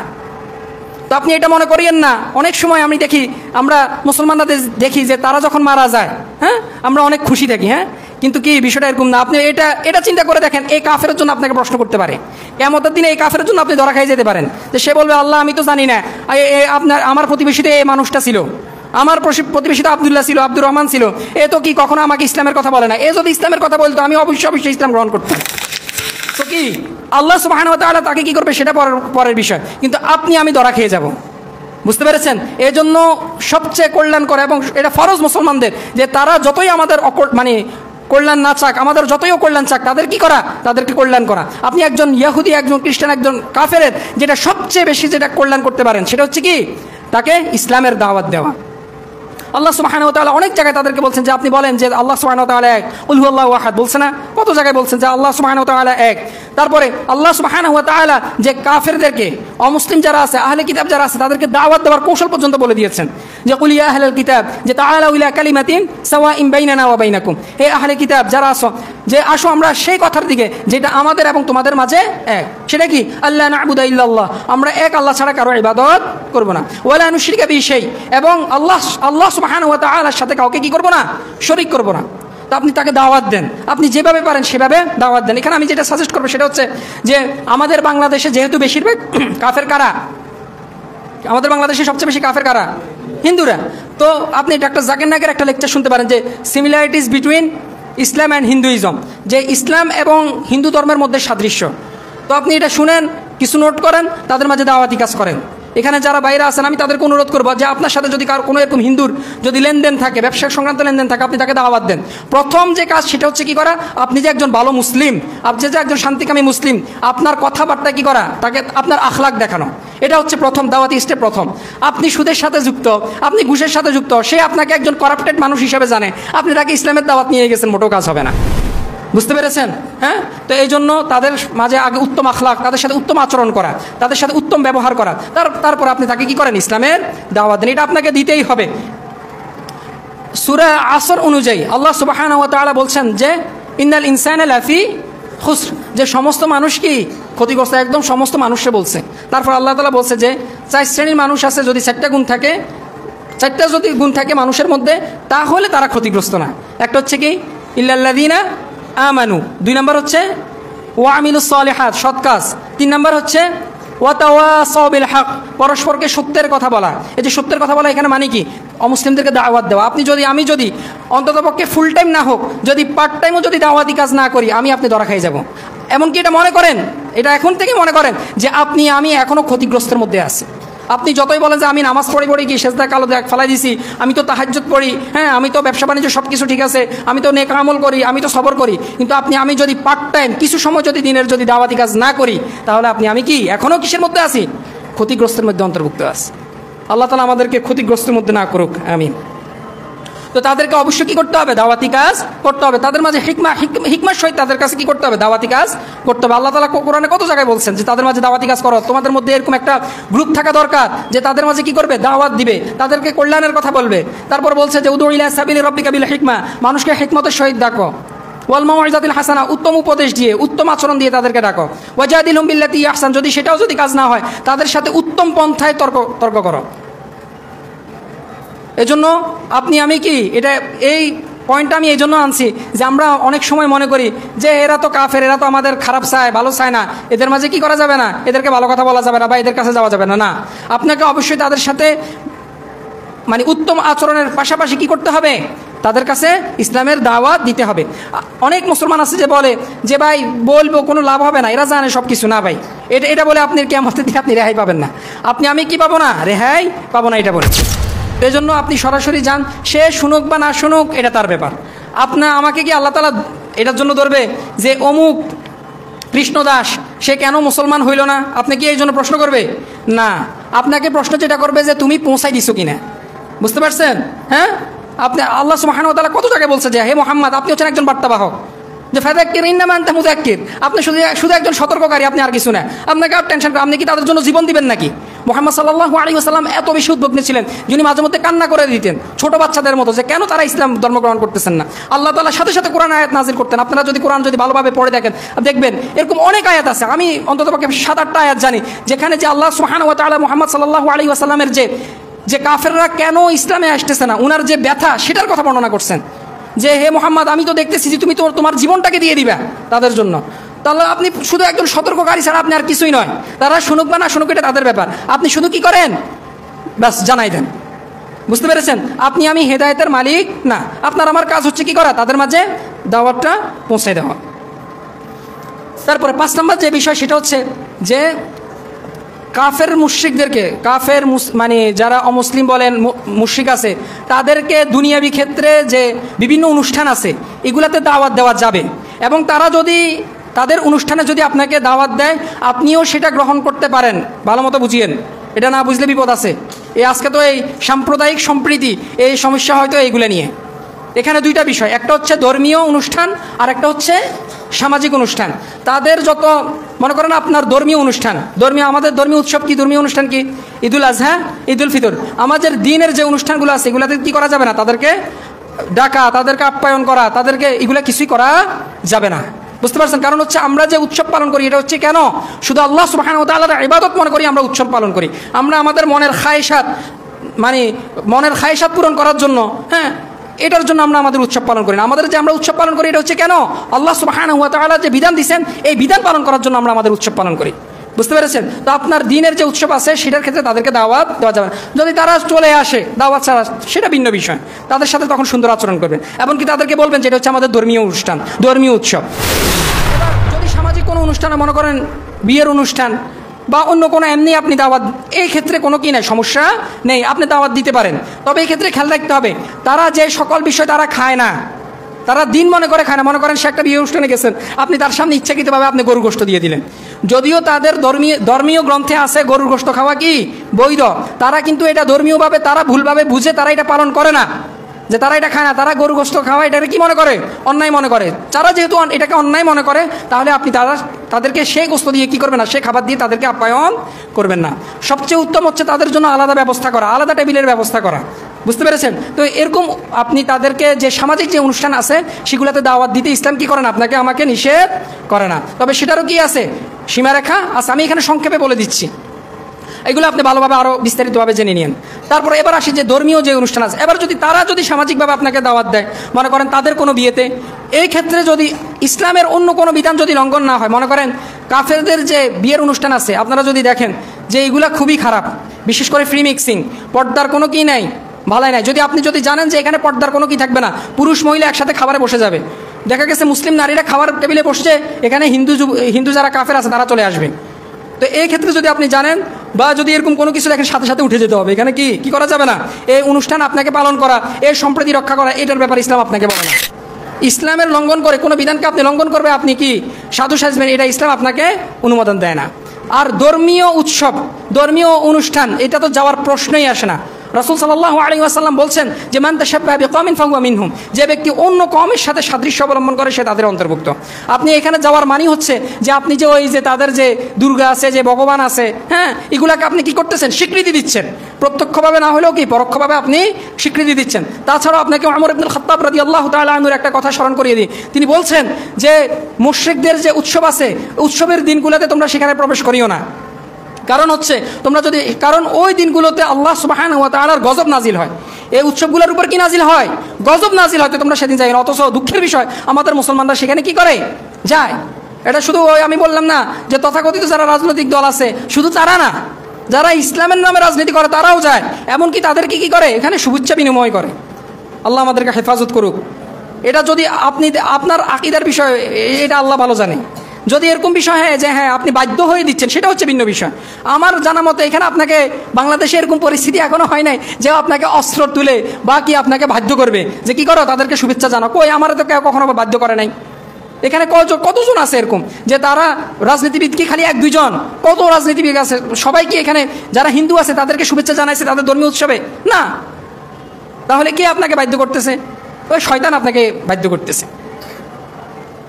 তো আপনি এটা মনে করিয়েন না। অনেক সময় আমি দেখি, আমরা মুসলমানরা দেখি যে তারা যখন মারা যায়, হ্যাঁ, আমরা অনেক খুশি থাকি, হ্যাঁ, কিন্তু কি বিষয়টা এরকম না। আপনি এটা চিন্তা করে দেখেন, এই কাফেরের জন্য আপনাকে প্রশ্ন করতে পারে কিয়ামতের দিনে, এই কাফেরের জন্য আপনি ধরা খাই যেতে পারেন, যে সে বলবে আল্লাহ আমি তো জানি না, আমার প্রতিবেশীতে এই মানুষটা ছিল, আমার প্রতিবেশীতে আব্দুল্লাহ ছিল, আব্দুর রহমান ছিল, এ তো কি কখনো আমাকে ইসলামের কথা বলে না, এ যদি ইসলামের কথা বলতো আমি অবশ্যই ইসলাম গ্রহণ করতাম। তো কি আল্লাহ সুবহানাহু ওয়া তাআলা তাকে কি করবে সেটা পরের বিষয়, কিন্তু আপনি আমি ধরা খেয়ে যাব। বুঝতে পেরেছেন? এই জন্য সবচেয়ে কল্যাণ করে, এবং এটা ফরজ মুসলমানদের, যে তারা যতই আমাদের কল্যাণ না চাক, আমাদের যতই কল্যাণ চাক, তাদের কি করা? তাদেরকে কল্যাণ করা। আপনি একজন ইহুদি, একজন খ্রিস্টান, একজন কাফেরের যেটা সবচেয়ে বেশি যেটা কল্যাণ করতে পারেন সেটা হচ্ছে কি? তাকে ইসলামের দাওয়াত দেওয়া। আল্লাহ সুবহানাহু ওয়া তাআলা অনেক জায়গায় তাদেরকে বলছেন যে আপনি বলেন যে আল্লাহ সুবহানাহু ওয়া তাআলা এক, কুল হুয়াল্লাহু আহাদ, বলছে না? কত জায়গায় বলছেন যে আল্লাহ সুবহানাহু ওয়া তাআলা এক। তারপরে আল্লাহ সুবহানাহু ওয়া তাআলা যে কাফেরদেরকে, অমুসলিম যারা আছে, আহলে কিতাব যারা আছে, তাদেরকে দাওয়াত দেওয়ার কৌশল পর্যন্ত বলে দিয়েছেন, যে কুল ইয়া আহলাল কিতাব যে তাআলাউ ইলা কালিমাতিন সাওয়াইন বাইনানা ওয়া বাইনাকুম, হে আহলে কিতাব যারা আছো, যে আসো আমরা সেই কথার দিকে যেটা আমাদের এবং তোমাদের মাঝে এক। সেটা কি? আল্লাহ না'বুদা ইল্লাল্লাহ, আমরা এক আল্লাহ ছাড়া কারো ইবাদত করব না, ওয়ালা নুশরিকা বিহি শাই, এবং আল্লাহ সুবহানাহু ওয়া তাআলার সাথে কাউকে কি করব না? শরীক করব না। তো আপনি তাকে দাওয়াত দেন, আপনি যেভাবে পারেন সেভাবে দাওয়াত দেন। এখানে আমি যেটা সাজেস্ট করবো সেটা হচ্ছে যে আমাদের বাংলাদেশে যেহেতু বেশিরভাগ কাফের কারা, আমাদের বাংলাদেশে সবচেয়ে বেশি কাফের কারা? হিন্দুরা। তো আপনি ডক্টর জাকির নায়েকের একটা লেকচার শুনতে পারেন যে similarities between Islam and Hinduism, যে ইসলাম এবং হিন্দু ধর্মের মধ্যে সাদৃশ্য। তো আপনি এটা শুনেন, কিছু নোট করেন, তাদের মাঝে দাওয়াতি কাজ করেন। এখানে যারা বাইরে আছেন আমি তাদেরকে অনুরোধ করবো যে আপনার সাথে যদি কারো কোনো এরকম হিন্দুর যদি লেনদেন থাকে, ব্যবসা সংক্রান্ত লেনদেন থাকে, আপনি তাকে দাওয়াত দেন। প্রথম যে কাজ সেটা হচ্ছে কি করা? আপনি যে একজন ভালো মুসলিম, আপনি যে একজন শান্তিকামী মুসলিম, আপনার কথাবার্তা কি করা? তাকে আপনার আখলাক দেখানো। এটা হচ্ছে প্রথম দাওয়াতি স্টেপ। প্রথম আপনি সুদের সাথে যুক্ত, আপনি ঘুষের সাথে যুক্ত, সে আপনাকে একজন করাপ্টেড মানুষ হিসেবে জানে, আপনি তাকে ইসলামের দাওয়াত নিয়ে গেছেন, মোটেও কাজ হবে না। বুঝতে পেরেছেন? হ্যাঁ। তো এই জন্য তাদের মাঝে আগে উত্তম আখলাক, তাদের সাথে উত্তম আচরণ করা, তাদের সাথে উত্তম ব্যবহার করা, তারপর আপনি তাকে কি করেন? ইসলামের দাওয়াত দেন। এটা আপনাকে দিতেই হবে। সূরা আসর অনুযায়ী আল্লাহ সুবহানাহু ওয়া তাআলা বলছেন যে ইন্নাল ইনসানা লাফি খুসর, যে সমস্ত মানুষ কি ক্ষতিগ্রস্ত, একদম সমস্ত মানুষে বলছে। তারপর আল্লাহ তাআলা বলছে যে 4 শ্রেণীর মানুষ আছে, যদি 4টা গুণ থাকে, 4টা যদি গুণ থাকে মানুষের মধ্যে, তাহলে তারা ক্ষতিগ্রস্ত না। একটা হচ্ছে কি? ইল্লাল্লাযিনা আমানু, 2 নম্বর হচ্ছে ওয়া আমিলুস সালিহাত, সৎ কাজ, 3 নম্বর হচ্ছে ওয়া তাওয়াসাউ বিল হক, পরস্পরকে সত্যের কথা বলা। এই যে সত্যের কথা বলা এখানে মানে কি? অমুসলিমদেরকে দাওয়াত দেওয়া। আমি যদি অন্ততপক্ষে ফুল টাইম না হোক, যদি পার্ট টাইমও যদি দাওয়াতি কাজ না করি, আপনি ধরা খাই যাব। এমনকি এটা মনে করেন, এটা এখন থেকে মনে করেন যে আমি এখনও ক্ষতিগ্রস্তের মধ্যে আছি। আপনি যতই বলেন যে আমি নামাজ পড়ি কি সেজদা কালো দেখ ফেলাই দিছি, আমি তো তাহাজ্জুদ পড়ি, হ্যাঁ, আমি তো ব্যবসা বাণিজ্য সব কিছু ঠিক আছে, আমি তো নেক আমল করি, আমি তো সবর করি, কিন্তু আমি যদি পার্ট টাইম কিছু সময় যদি দিনের যদি দাওয়াতি কাজ না করি, তাহলে আমি কি এখনও কিসের মধ্যে আছি? ক্ষতিগ্রস্তের মধ্যে অন্তর্ভুক্ত আছি। আল্লাহ তাআলা আমাদেরকে ক্ষতিগ্রস্তের মধ্যে না করুক, আমিন। তো তাদেরকে অবশ্যই কি করতে হবে? দাওয়াতি কাজ করতে হবে। তাদের মাঝে হিকমার সহিত তাদের কাছে কি করতে হবে? দাওয়াতি কাজ করতে হবে। আল্লাহ তাআলা কোরআনে কত জায়গায় বলছেন যে তাদের মাঝে দাওয়াতি কাজ করো। তোমাদের মধ্যে এরকম একটা গ্রুপ থাকা দরকার যে তাদের মাঝে কি করবে? দাওয়াত দিবে, তাদেরকে কল্যাণের কথা বলবে। তারপর বলছে যে উদউ ইলা সাবিলি রাব্বিকা বিল হিকমা, মানুষকে হিকমতের সহিত ডাকো, ওয়াল মাউইযাতিল হাসানা, উত্তম উপদেশ দিয়ে, উত্তম আচরণ দিয়ে তাদেরকে ডাকো, ওয়াজাদিলহুম বিল্লাতি আহসান, যদি সেটাও যদি কাজ না হয় তাদের সাথে উত্তম পন্থায় তর্ক করো। এজন্য আমি কি এই পয়েন্টটা আমি এই জন্য আনছি যে আমরা অনেক সময় মনে করি যে এরা তো কাফের, এরা তো আমাদের খারাপ চায়, ভালো চায় না, এদের মাঝে কি করা যাবে না, এদেরকে ভালো কথা বলা যাবে না বা এদের কাছে যাওয়া যাবে না। না, আপনাকে অবশ্যই তাদের সাথে উত্তম আচরণের পাশাপাশি কি করতে হবে? তাদের কাছে ইসলামের দাওয়াত দিতে হবে। অনেক মুসলমান আছে যে বলে যে ভাই বলবো কোনো লাভ হবে না, এরা জানে সব কিছু। না ভাই, এটা বলে আপনি কিয়ামতের দিনে আপনি রেহাই পাবেন না। আমি কি পাবো না? রেহাই পাবো না, এটা বলে। এই জন্য আপনি সরাসরি যান, সে শুনুক বা না শুনুক এটা তার ব্যাপার। আমাকে কি আল্লাহ তাআলা এটার জন্য ধরবে যে অমুক কৃষ্ণদাস সে কেন মুসলমান হইল না, আপনি কি এই জন্য প্রশ্ন করবে? না, আপনাকে প্রশ্ন যেটা করবে যে তুমি পৌঁছাই দিছো কিনা। বুঝতে পারছেন? হ্যাঁ, আপনি আল্লাহ সুবহানাহু ওয়া তাআলা কত জায়গায় বলছে যে হে মুহাম্মদ আপনি হচ্ছেন একজন বার্তাবাহক, যে ফাযাক্কির ইন্নামা আনতা মুযাক্কির, আপনি শুধু একজন সতর্ককারী, আপনি আর কিছু না। আপনাকে আর টেনশন, আপনি কি তাদের জন্য জীবন দিবেন নাকি? মুহাম্মদ সাল্লাল্লাহু আলাইহি ওয়াসাল্লাম এত বেশি উদ্বিগ্ন ছিলেন, যিনি মাঝে মধ্যে কান্না করে দিতেন ছোট বাচ্চাদের মতো, যে কেন তারা ইসলাম ধর্ম গ্রহণ করতেছেন না। আল্লাহ তাআলা সাথে সাথে কোরআন আয়াত নাজিল করতেন। আপনারা যদি কোরআন যদি ভালোভাবে পড়ে দেখেন দেখবেন এরকম অনেক আয়াত আছে, আমি অন্ততপক্ষে 7-8টা আয়াত জানি, যেখানে যে আল্লাহ সুবহানাহু ওয়া তাআলা মুহাম্মদ সাল্লাল্লাহু আলাইহি ওয়াসাল্লামের যে কাফেররা কেন ইসলামে আসতেছে না, উনার যে ব্যথা সেটার কথা বর্ণনা করছেন, যে হে মুহাম্মদ আমি তো দেখতেছি যে তুমি তোমার জীবনটাকে দিয়ে দিবা তাদের জন্য, তাহলে আপনি শুধু একজন সতর্ককারী ছাড়া আপনি আর কিছুই নয়। তারা শুনুক বা না শুনুক এটা তাদের ব্যাপার, আপনি শুধু কি করেন ব্যাস জানাই দেন। বুঝতে পেরেছেন? আপনি আমি হেদায়েতের মালিক না, আপনার আমার কাজ হচ্ছে কি করা, তাদের মাঝে দাওয়াতটা পৌঁছে দেওয়া। তারপরে 5 নম্বর যে বিষয় সেটা হচ্ছে যে কাফের মুশরিকদেরকে, কাফের মানে যারা অমুসলিম বলেন মুশরিক আছে, তাদেরকে দুনিয়াবি ক্ষেত্রে যে বিভিন্ন অনুষ্ঠান আছে এগুলাতে দাওয়াত দেওয়া যাবে, এবং তারা যদি তাদের অনুষ্ঠানে যদি আপনাকে দাওয়াত দেয় আপনিও সেটা গ্রহণ করতে পারেন। ভালো মতো বুঝিয়েন, এটা না বুঝলে বিপদ আছে। আজকে তো এই সাম্প্রদায়িক সম্প্রীতি এই সমস্যা হয়তো এইগুলো নিয়ে। এখানে 2টা বিষয়, একটা হচ্ছে ধর্মীয় অনুষ্ঠান আর একটা হচ্ছে সামাজিক অনুষ্ঠান। তাদের যত মনে করেন আপনার ধর্মীয় অনুষ্ঠান, আমাদের ধর্মীয় উৎসব কি, ধর্মীয় অনুষ্ঠান কি, ঈদুল আজহা, ঈদুল ফিতর, আমাদের দিনের যে অনুষ্ঠানগুলো আছে এগুলাতে কি করা যাবে না, তাদেরকে ডাকা, তাদেরকে আপ্যায়ন করা, তাদেরকে এগুলা কিছুই করা যাবে না। বুঝতে পারছেন? কারণ হচ্ছে আমরা যে উৎসব পালন করি এটা হচ্ছে কেন, শুধু আল্লাহ সুবহানাহু ওয়া তাআলার ইবাদত মনে করি আমরা উৎসব পালন করি। আমরা আমাদের মনের খায়েশাত পূরণ করার জন্য, হ্যাঁ, এটার জন্য আমরা আমাদের উৎসব পালন করি না। আমাদের যে আমরা উৎসব পালন করি এটা হচ্ছে কেন, আল্লাহ সুবহানাহু ওয়া তাআলা যে বিধান দিয়েছেন এই বিধান পালন করার জন্য আমরা আমাদের উৎসব পালন করি। বুঝতে পেরেছেন? তো আপনার দিনের যে উৎসব আছে সেটার ক্ষেত্রে তাদেরকে দাওয়াত দেওয়া যাবে না। যদি তারা চলে আসে দাওয়াত ছাড়া সেটা ভিন্ন বিষয়, তাদের সাথে তখন সুন্দর আচরণ করবেন, এমনকি তাদেরকে বলবেন যে এটা হচ্ছে আমাদের ধর্মীয় অনুষ্ঠান, ধর্মীয় উৎসব। এবার যদি সামাজিক কোনো অনুষ্ঠানে মনে করেন বিয়ের অনুষ্ঠান বা অন্য কোনো এমনি আপনি দাওয়াত, এই ক্ষেত্রে কোনো কি নাই, সমস্যা নেই, আপনি দাওয়াত দিতে পারেন। তবে এই ক্ষেত্রে খেয়াল রাখতে হবে তারা যে সকল বিষয় তারা খায় না, তারা দিন মনে করে খায় না। মনে করেন সে একটা বিয়ে অনুষ্ঠানে গেছেন, আপনি তার সামনে ইচ্ছাকৃতভাবে আপনি গরুর গোশত দিয়ে দিলেন, যদিও তাদের ধর্মীয় গ্রন্থে আছে গরুর গোশত খাওয়া কি বৈধ, তারা কিন্তু এটা ধর্মীয়ভাবে তারা ভুলভাবে বুঝে তারা এটা পালন করে না, যে তারা এটা খায় না, তারা গরু গোশত খাওয়া এটাকে কি মনে করে, অন্যায় মনে করে। তারা যেহেতু এটাকে অন্যায় মনে করে তাহলে আপনি তাদেরকে সেই গোশত দিয়ে কি করবেন না, সেই খাবার দিয়ে তাদেরকে আপ্যায়ন করবেন না। সবচেয়ে উত্তম হচ্ছে তাদের জন্য আলাদা ব্যবস্থা করা, আলাদা টেবিলের ব্যবস্থা করা। বুঝতে পেরেছেন? তো এরকম আপনি তাদেরকে যে সামাজিক যে অনুষ্ঠান আছে সেগুলোতে দাওয়াত দিতে ইসলাম কি করে না, আপনাকে আমাকে নিষেধ করে না। তবে সেটারও কি আছে সীমারেখা আছে, আমি এখানে সংক্ষেপে বলে দিচ্ছি, এগুলো আপনি ভালোভাবে আরও বিস্তারিতভাবে জেনে নিন। তারপরে এবার আসি যে ধর্মীয় যে অনুষ্ঠান আছে, এবার যদি তারা সামাজিকভাবে আপনাকে দাওয়াত দেয়, মনে করেন তাদের কোনো বিয়েতে, এই ক্ষেত্রে যদি ইসলামের অন্য কোনো বিধান যদি লঙ্ঘন না হয়, মনে করেন কাফেরদের যে বিয়ের অনুষ্ঠান আছে আপনারা যদি দেখেন যে এইগুলা খুবই খারাপ, বিশেষ করে ফ্রি মিক্সিং, পর্দার কোনো কি নাই, ভালাই নাই। আপনি যদি জানেন যে এখানে পর্দার কোনো কি থাকবে না, পুরুষ মহিলা একসাথে খাবারে বসে যাবে, দেখা গেছে মুসলিম নারীরা খাবার টেবিলে বসছে, এখানে হিন্দু যারা কাফের আছে তারা চলে আসবে। তো এই ক্ষেত্রে যদি আপনি জানেন বা যদি এরকম কোনো কিছু দেখেন সাথে সাথে উঠে যেতে হবে, এখানে কি করা যাবে না, এই অনুষ্ঠান আপনাকে পালন করা, এই সম্প্রীতি রক্ষা করা, এটার ব্যাপারে ইসলাম আপনাকে বলে না। ইসলামের লঙ্ঘন করে কোনো বিধানকে আপনি লঙ্ঘন করবে, আপনি কি সাধু সাজবেন, এটা ইসলাম আপনাকে অনুমোদন দেয় না। আর ধর্মীয় উৎসব, ধর্মীয় অনুষ্ঠান এটা তো যাওয়ার প্রশ্নই আসে না। রাসূল সাল্লাল্লাহু আলাইহি ওয়াসাল্লাম বলছেন যে মান তাশাব্বাহা বিকওমিন ফাহুয়া মিনহুম, যে ব্যক্তি অন্য কওমের সাথে সাদৃশ্য অবলম্বন করে সে তাদের অন্তর্ভুক্ত। আপনি এখানে যাওয়ার মানে হচ্ছে যে আপনি যে ওই যে তাদের যে দুর্গা আছে, যে ভগবান আছে, হ্যাঁ, এগুলাকে আপনি কি করতেছেন, স্বীকৃতি দিচ্ছেন, প্রত্যক্ষভাবে না হলেও কি পরোক্ষভাবে আপনি স্বীকৃতি দিচ্ছেন। তাছাড়াও আপনাকে ওমর ইবনুল খাত্তাব রাদিয়াল্লাহু তাআলা আনহুর একটা কথা স্মরণ করিয়ে দিই, তিনি বলছেন যে মুশরিকদের যে উৎসব আছে উৎসবের দিনগুলোতে তোমরা সেখানে প্রবেশ করিও না। কারণ হচ্ছে কারণ ওই দিনগুলোতে আল্লাহ সুবহানাহু ওয়া তাআলার গজব নাজিল হয়, এই উৎসবগুলোর উপর কি নাজিল হয়, গজব নাজিল হয়, তো তোমরা সেদিন যাই না। অথচ দুঃখের বিষয় আমাদের মুসলমানরা সেখানে কি করে যায়। এটা শুধু ওই আমি বললাম না যে তথাকথিত যারা রাজনৈতিক দল আছে শুধু তারা না, যারা ইসলামের নামে রাজনীতি করে তারাও যায়, এমনকি তাদেরকে কি করে এখানে শুভেচ্ছা বিনিময় করে। আল্লাহ আমাদেরকে হেফাজত করুক। এটা যদি আপনার আকীদার বিষয়, এটা আল্লাহ ভালো জানে। যদি এরকম বিষয় হয় যে হ্যাঁ আপনি বাধ্য হয়ে দিচ্ছেন, সেটা হচ্ছে ভিন্ন বিষয়। আমার জানা মতে এখানে আপনাকে বাংলাদেশে এরকম পরিস্থিতি এখনো হয় নাই যে আপনাকে অস্ত্র তুলে বা কি আপনাকে বাধ্য করবে যে কি করো তাদেরকে শুভেচ্ছা জানাও। কই, আমার তো কেউ কখনো বাধ্য করে নাই। এখানে কতজন আছে এরকম যে তারা রাজনীতিবিদ কি খালি 1-2 জন? কত রাজনীতিবিদ আছে? সবাই কি এখানে যারা হিন্দু আছে তাদেরকে শুভেচ্ছা জানাইছে তাদের ধর্মীয় উৎসবে? না। তাহলে কে আপনাকে বাধ্য করতেছে? ওই শয়তান আপনাকে বাধ্য করতেছে।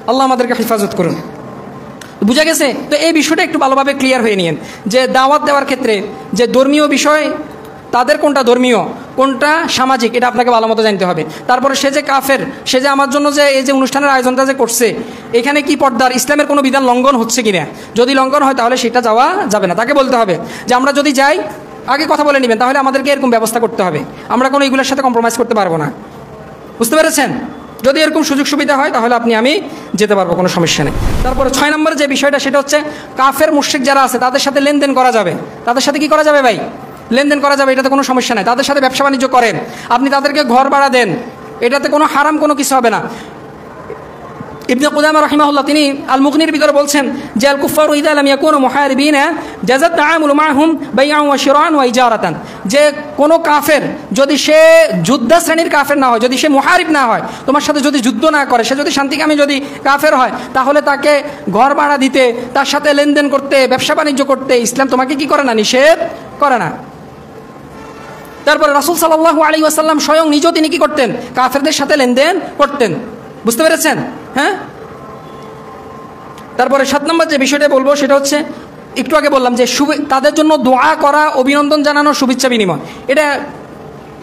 আল্লাহ আমাদেরকে হেফাজত করুন। বুঝা গেছে? তো এই বিষয়টা একটু ভালোভাবে ক্লিয়ার হয়ে নিন যে দাওয়াত দেওয়ার ক্ষেত্রে যে ধর্মীয় বিষয়, তাদের কোনটা ধর্মীয় কোনটা সামাজিক, এটা আপনাকে ভালো মতো জানতে হবে। তারপরে সে যে কাফের, সে যে আমার জন্য যে এই যে অনুষ্ঠানের আয়োজনটা যে করছে, এখানে কি পর্দার ইসলামের কোনো বিধান লঙ্ঘন হচ্ছে কিনা, যদি লঙ্ঘন হয় তাহলে সেটা যাওয়া যাবে না। তাকে বলতে হবে যে আমরা যদি যাই, আগে কথা বলে নেবেন, তাহলে আমাদেরকে এরকম ব্যবস্থা করতে হবে, আমরা কোনো এগুলোর সাথে কম্প্রোমাইজ করতে পারবো না। বুঝতে পেরেছেন? যদি এরকম সুযোগ সুবিধা হয় তাহলে আমি যেতে পারবো, কোনো সমস্যা নেই। তারপরে 6 নম্বর যে বিষয়টা, সেটা হচ্ছে কাফের মুশরিক যারা আছে তাদের সাথে লেনদেন করা যাবে। তাদের সাথে কি করা যাবে ভাই? লেনদেন করা যাবে, এটাতে কোনো সমস্যা নাই। তাদের সাথে ব্যবসা বাণিজ্য করেন, আপনি তাদেরকে ঘর ভাড়া দেন, এটাতে কোনো হারাম কোনো কিছু হবে না। ইবনে কুদামা রাহিমাহুল্লাহ তিনি আল মুগনির ভিতরে বলছেন যে আল কুফারু ইযা লাম ইয়াকুনু মুহারিবিনা জাযাত তাআমুলু মাআহুম বাইআন ওয়া শিরাআন ওয়া ইজারাতান, যে কোনো কাফের যদি সে যোদ্ধা শ্রেণীর কাফের না হয়, যদি সে মুহারিব না হয়, তোমার সাথে যদি যুদ্ধ না করে, সে যদি শান্তিকামী যদি কাফের হয়, তাহলে তাকে ঘর ভাড়া দিতে, তার সাথে লেনদেন করতে, ব্যবসা বাণিজ্য করতে ইসলাম তোমাকে কি করে না? নিষেধ করে না। তারপরে রাসূল সাল্লাল্লাহু আলাইহি ওয়াসাল্লাম স্বয়ং নিজেও তিনি কি করতেন? কাফেরদের সাথে লেনদেন করতেন। বুঝতে পেরেছেন? হ্যাঁ। তারপরে 7 নম্বর যে বিষয়টা বলবো সেটা হচ্ছে, একটু আগে বললাম যে তাদের জন্য দোয়া করা, অভিনন্দন জানানো, শুভেচ্ছা বিনিময়। এটা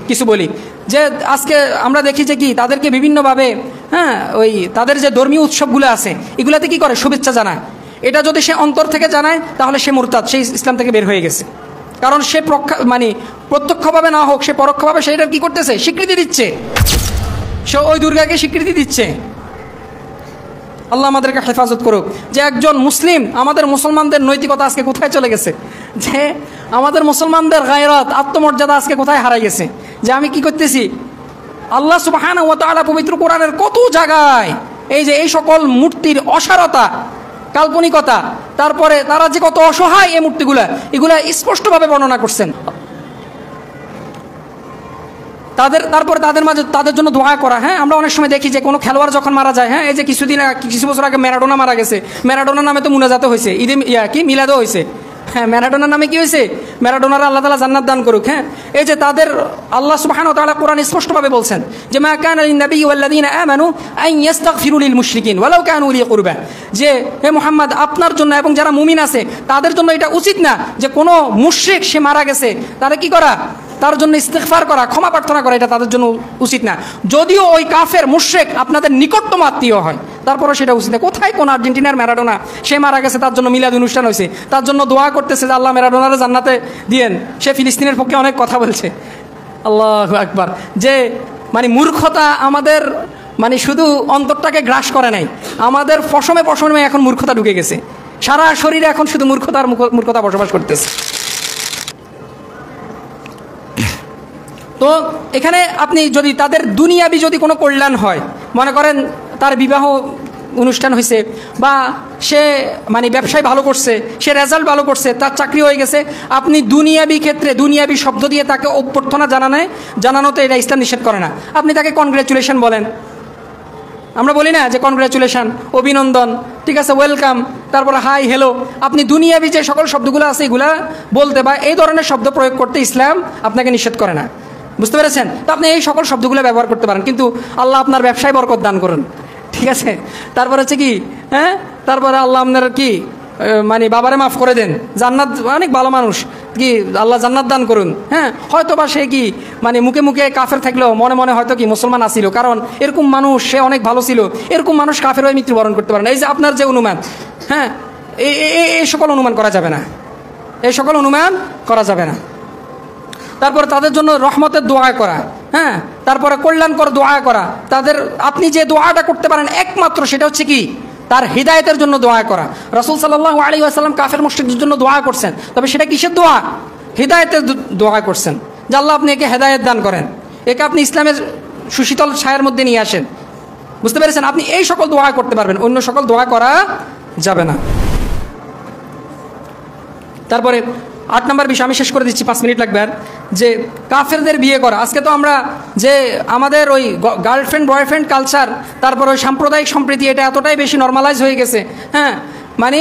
কিছু বলি যে আজকে আমরা দেখি যে কি তাদেরকে বিভিন্নভাবে, হ্যাঁ, ওই তাদের যে ধর্মীয় উৎসবগুলো আছে এগুলাতে কি করে? শুভেচ্ছা জানায়। এটা যদি সে অন্তর থেকে জানায় তাহলে সে মুরতাদ, সে ইসলাম থেকে বের হয়ে গেছে। কারণ সে প্রত্যক্ষভাবে না হোক, সে পরোক্ষভাবে সেটা কি করতেছে? স্বীকৃতি দিচ্ছে, সে ওই দুর্গাকে স্বীকৃতি দিচ্ছে। আল্লাহ আমাদেরকে হেফাজত করুক। যে একজন মুসলিম, আমাদের মুসলমানদের নৈতিকতা আজকে কোথায় চলে গেছে, যে আমাদের মুসলমানদের গায়রত, আত্মমর্যাদা আজকে কোথায় হারাই গেছে। যে আমি কি করতেছি, আল্লাহ সুবহানাহু ওয়া তাআলা পবিত্র কোরআনের কত জায়গায় এই যে এই সকল মূর্তির অসারতা, কাল্পনিকতা, তারপরে তারা যে কত অসহায় এই মূর্তিগুলা, এগুলা স্পষ্টভাবে বর্ণনা করছেন। তারপরে তাদের মাঝে তাদের জন্য দোয়া করা। হ্যাঁ, আমরা অনেক সময় দেখি যে কোনো খেলোয়াড় যখন মারা যায়, হ্যাঁ, এই যে কিছু বছর আগে ম্যারাডোনা মারা গেছে, ম্যারাডোনার নামে তো মুনাজাতও হয়েছে, ঈদে মিলাদও হয়েছে। হ্যাঁ, ম্যারাডোনার নামে কি হয়েছে? ম্যারাডোনার আল্লাহ তাআলা জান্নাত দান করুক। হ্যাঁ, এই যে তাদের আল্লাহ সুবহানাহু ওয়া তাআলা কোরআন স্পষ্টভাবে বলছেন যে মা কানা লিন-নাবিয়্যি ওয়াল্লাযীনা আমানু আন ইস্তাগফিরু লিল-মুশরিকিন ওয়ালাউ কানু উলি কুরবা, যে হে মুহাম্মদ, আপনার জন্য এবং যারা মুমিন আছে তাদের জন্য এটা উচিত না যে কোনো মুশরিক সে মারা গেছে তারা কি করা? তার জন্য ইস্তিগফার করা, ক্ষমা প্রার্থনা করা, এটা তাদের জন্য উচিত না। যদিও ওই কাফের মুশরিক আপনাদের নিকটতম আত্মীয় হয়, তারপরে সেটা উচিত না। কোথায় কোন আর্জেন্টিনার ম্যারাডোনা, সে মারা গেছে, তার জন্য মিলাদ অনুষ্ঠান হয়েছে, তার জন্য দোয়া করতেছে যে আল্লাহ ম্যারাডোনারে জান্নাতে দিয়েন, সে ফিলিস্তিনের পক্ষে অনেক কথা বলছে। আল্লাহু আকবার। যে মূর্খতা আমাদের শুধু অন্তরটাকে গ্রাস করে নাই, আমাদের পশমে পশমে এখন মূর্খতা ঢুকে গেছে, সারা শরীরে এখন শুধু মূর্খতা বসবাস করতেছে। তো এখানে আপনি যদি তাদের দুনিয়াবি যদি কোনো কল্যাণ হয়, মনে করেন তার বিবাহ অনুষ্ঠান হয়েছে, বা সে ব্যবসায় ভালো করছে, সে রেজাল্ট ভালো করছে, তার চাকরি হয়ে গেছে, আপনি দুনিয়াবি ক্ষেত্রে দুনিয়াবি শব্দ দিয়ে তাকে অভ্যর্থনা জানানোতে এটা ইসলাম নিষেধ করে না। আপনি তাকে কনগ্রাচুলেশন বলেন, আমরা বলি না যে কনগ্রাচুলেশন, অভিনন্দন, ঠিক আছে, ওয়েলকাম, তারপরে হাই, হ্যালো। আপনি দুনিয়াবি যে সকল শব্দগুলো আছে এগুলা বলতে বা এই ধরনের শব্দ প্রয়োগ করতে ইসলাম আপনাকে নিষেধ করে না। বুঝতে পেরেছেন? তো আপনি এই সকল শব্দগুলো ব্যবহার করতে পারেন, কিন্তু আল্লাহ আপনার ব্যবসায় বরকত দান করুন, ঠিক আছে। তারপর হচ্ছে কি, হ্যাঁ, তারপরে আল্লাহ আপনার কি বাবারে মাফ করে দেন, জান্নাত, অনেক ভালো মানুষ, কি আল্লাহ জান্নাত দান করুন। হ্যাঁ, হয়তো বা সে কি মুখে মুখে কাফের থাকলেও মনে মনে হয়তো কি মুসলমান আসিল, কারণ এরকম মানুষ, সে অনেক ভালো ছিল, এরকম মানুষ কাফের হয়ে মৃত্যুবরণ করতে পারে না। এই যে আপনার যে অনুমান, হ্যাঁ, এই সকল অনুমান করা যাবে না, এই সকল অনুমান করা যাবে না। তারপরে তাদের জন্য রহমতের দোয়া করা, হ্যাঁ, তারপরে কল্যাণকর দোয়া করা। তাদের আপনি যে দোয়াটা করতে পারেন একমাত্র সেটা হচ্ছে কি, তার হিদায়তের জন্য দোয়া করা। রাসূল সাল্লাল্লাহু আলাইহি ওয়াসাল্লাম কাফের মুশরিকদের জন্য দোয়া করছেন, তবে সেটা কিসের দোয়া? হিদায়তের দোয়া করছেন, যে আল্লাহ আপনি একে হেদায়েত দান করেন, একে আপনি ইসলামের সুশীতল ছায়ার মধ্যে নিয়ে আসেন। বুঝতে পেরেছেন? আপনি এই সকল দোয়া করতে পারবেন, অন্য সকল দোয়া করা যাবে না। তারপরে 8 নম্বর বিষয় আমি শেষ করে দিচ্ছি, 5 মিনিট লাগবে আর, যে কাফেরদের বিয়ে করা। আজকে তো আমরা যে আমাদের ওই গার্লফ্রেন্ড বয়ফ্রেন্ড কালচার, তারপর ওই সাম্প্রদায়িক সম্প্রীতি, এটা এতটাই বেশি নর্মালাইজ হয়ে গেছে। হ্যাঁ, মানে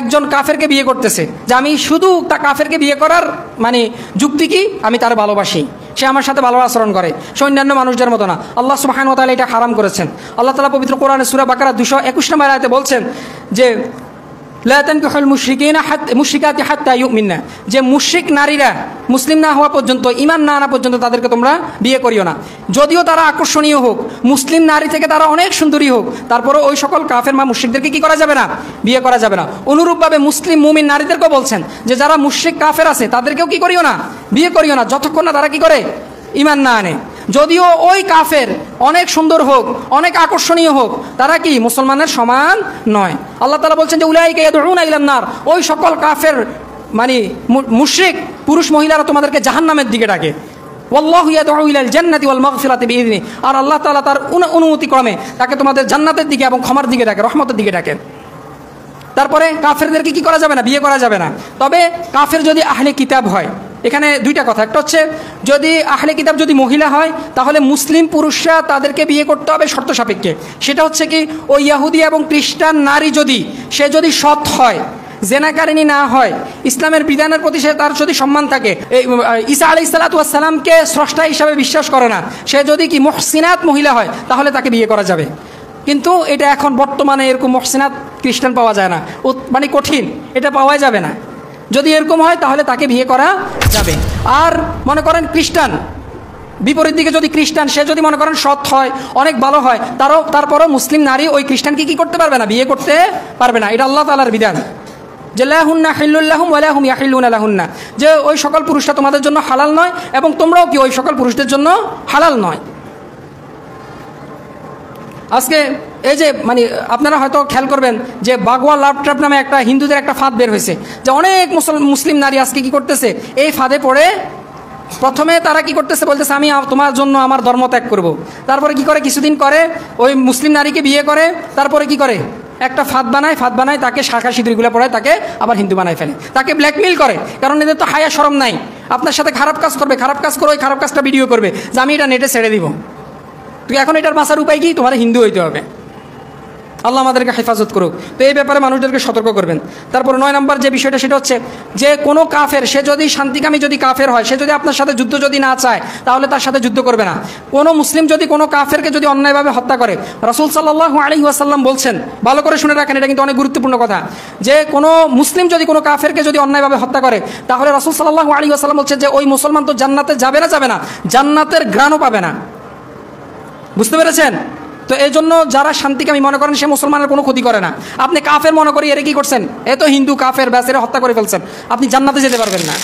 একজন কাফেরকে বিয়ে করতেছে, যে আমি শুধু তা কাফেরকে বিয়ে করার মানে যুক্তি কি, আমি তার ভালোবাসি, সে আমার সাথে ভালো আচরণ করে, সে অন্যান্য মানুষদের মতো না। আল্লাহ সুবহানাহু ওয়া তাআলা এটা হারাম করেছেন। আল্লাহ তাআলা পবিত্র কোরআনে সূরা বাকারা 221 নম্বর আয়াতে বলছেন যে লা তানকিহুল মুশরিকাতি হাত্তা ইউমিননা, যে মুশরিক নারীরা মুসলিম না হওয়া পর্যন্ত, ঈমান না আনা পর্যন্ত তাদেরকে তোমরা বিয়ে করিও না। যদিও তারা আকর্ষণীয় হোক, মুসলিম নারী থেকে তারা অনেক সুন্দরী হোক, তারপরে ওই সকল কাফের মা মুশরিকদেরকে কি করা যাবে না, বিয়ে করা যাবে না। অনুরূপভাবে মুসলিম মুমিন নারীদেরকেও বলছেন যে যারা মুশরিক কাফের আছে তাদেরকেও কি করিও না, বিয়ে করিও না, যতক্ষণ না তারা কি করে, ঈমান না আনে। যদিও ওই কাফের অনেক সুন্দর হোক, অনেক আকর্ষণীয় হোক, তারা কি মুসলমানের সমান নয়। আল্লাহ তাআলা বলছেন যে উলাইকা ইয়াদউনা ইলান নার, ওই সকল কাফের মানে মুশরিক পুরুষ মহিলারা তোমাদেরকে জাহান্নামের দিকে ডাকে। ওয়াল্লাহু ইয়াদউ ইলাল জান্নাতি ওয়াল মাগফিরাতি বিইذনি, আর আল্লাহ তাআলা তার অনুমতি ক্রমে তাকে তোমাদের জান্নাতের দিকে এবং ক্ষমার দিকে ডাকে, রহমতের দিকে ডাকেন। তারপরে কাফেরদেরকে কি করা যাবে না, বিয়ে করা যাবে না। তবে কাফের যদি আহলে কিতাব হয়, এখানে দুইটা কথা, একটা হচ্ছে যদি আহলে কিতাব যদি মহিলা হয় তাহলে মুসলিম পুরুষরা তাদেরকে বিয়ে করতে হবে শর্ত সাপেক্ষে। সেটা হচ্ছে কি, ওই ইহুদি এবং খ্রিস্টান নারী সে যদি সৎ হয়, জেনাকারিনী না হয়, ইসলামের বিধানের প্রতি সে তার যদি সম্মান থাকে, ঈসা আলাইহিস সালাতু ওয়াস সালামকে স্রষ্টা হিসাবে বিশ্বাস করে না, সে যদি কি মুহসিনাত মহিলা হয় তাহলে তাকে বিয়ে করা যাবে। কিন্তু এটা এখন বর্তমানে এরকম মুহসিনাত খ্রিস্টান পাওয়া যায় না, মানে কঠিন, এটা পাওয়া যাবে না। যদি এরকম হয় তাহলে তাকে বিয়ে করা যাবে। আর মনে করেন খ্রিস্টান, বিপরীত দিকে যদি খ্রিস্টান, সে যদি মনে করেন সৎ হয়, অনেক ভালো হয়, তারপরও মুসলিম নারী ওই খ্রিস্টানকে কি করতে পারবে না, বিয়ে করতে পারবে না। এটা আল্লাহ তাআলার বিধান যে লাহুন্না হিল্লুল লাহুম ওয়া লাহুম ইয়াহিল্লুনা লাহুন্না, যে ওই সকল পুরুষরা তোমাদের জন্য হালাল নয় এবং তোমরাও কি ওই সকল পুরুষদের জন্য হালাল নয়। আজকে এই যে মানে আপনারা হয়তো খেয়াল করবেন যে বাগওয়া লাভ ট্র্যাপ নামে একটা হিন্দুদের একটা ফাঁদ বের হয়েছে, যে অনেক মুসলিম নারী আজকে কি করতেছে, এই ফাঁদে পড়ে প্রথমে তারা কি করতেছে, বলতেছে আমি তোমার জন্য আমার ধর্ম ত্যাগ করব। তারপরে কি করে, কিছুদিন করে ওই মুসলিম নারীকে বিয়ে করে, তারপরে কি করে, একটা ফাঁদ বানায়, তাকে শাখা সিঁদুরগুলো পড়ায়, তাকে আবার হিন্দু বানায় ফেলে, তাকে ব্ল্যাকমেইল করে। কারণ এদের তো হায়া শরম নাই, আপনার সাথে খারাপ কাজ করবে, খারাপ কাজ করে ওই খারাপ কাজটা ভিডিও করবে যে আমি এটা নেটে ছেড়ে দিব। তুই এখন এটার বাঁচার উপায় কি, তোমার হিন্দু হইতে হবে। আল্লাহ আমাদেরকে হেফাজত করুক। তো এই ব্যাপারে মানুষদেরকে সতর্ক করবেন। তারপর 9 নম্বর যে বিষয়টা, সেটা হচ্ছে যে কোনো কাফের, সে যদি শান্তিকামী যদি কাফের হয়, সে যদি আপনার সাথে যুদ্ধ যদি না চায় তাহলে তার সাথে যুদ্ধ করবে না। কোনো মুসলিম যদি কোনো কাফেরকে যদি অন্যায়ভাবে হত্যা করে, রাসূল সাল্লাল্লাহু আলাইহি ওয়াসাল্লাম বলছেন, ভালো করে শুনে রাখেন, এটা কিন্তু অনেক গুরুত্বপূর্ণ কথা, যে কোনো মুসলিম যদি কোনো কাফেরকে যদি অন্যায়ভাবে হত্যা করে তাহলে রাসূল সাল্লাল্লাহু আলাইহি ওয়াসাল্লাম বলছেন যে ওই মুসলমান তো জান্নাতে যাবে না, জান্নাতের ঘ্রাণও পাবে না। বুঝতে পেরেছেন? তো এই জন্য যারা শান্তিকামী মনে করেন সে মুসলমানের কোনো ক্ষতি করে না, আপনি কাফের মনে করি এরা কি করছেন, এ তো হিন্দু কাফের, ব্যাস এরা হত্যা করে ফেলছেন, আপনি জান্নাতে যেতে পারবেন না।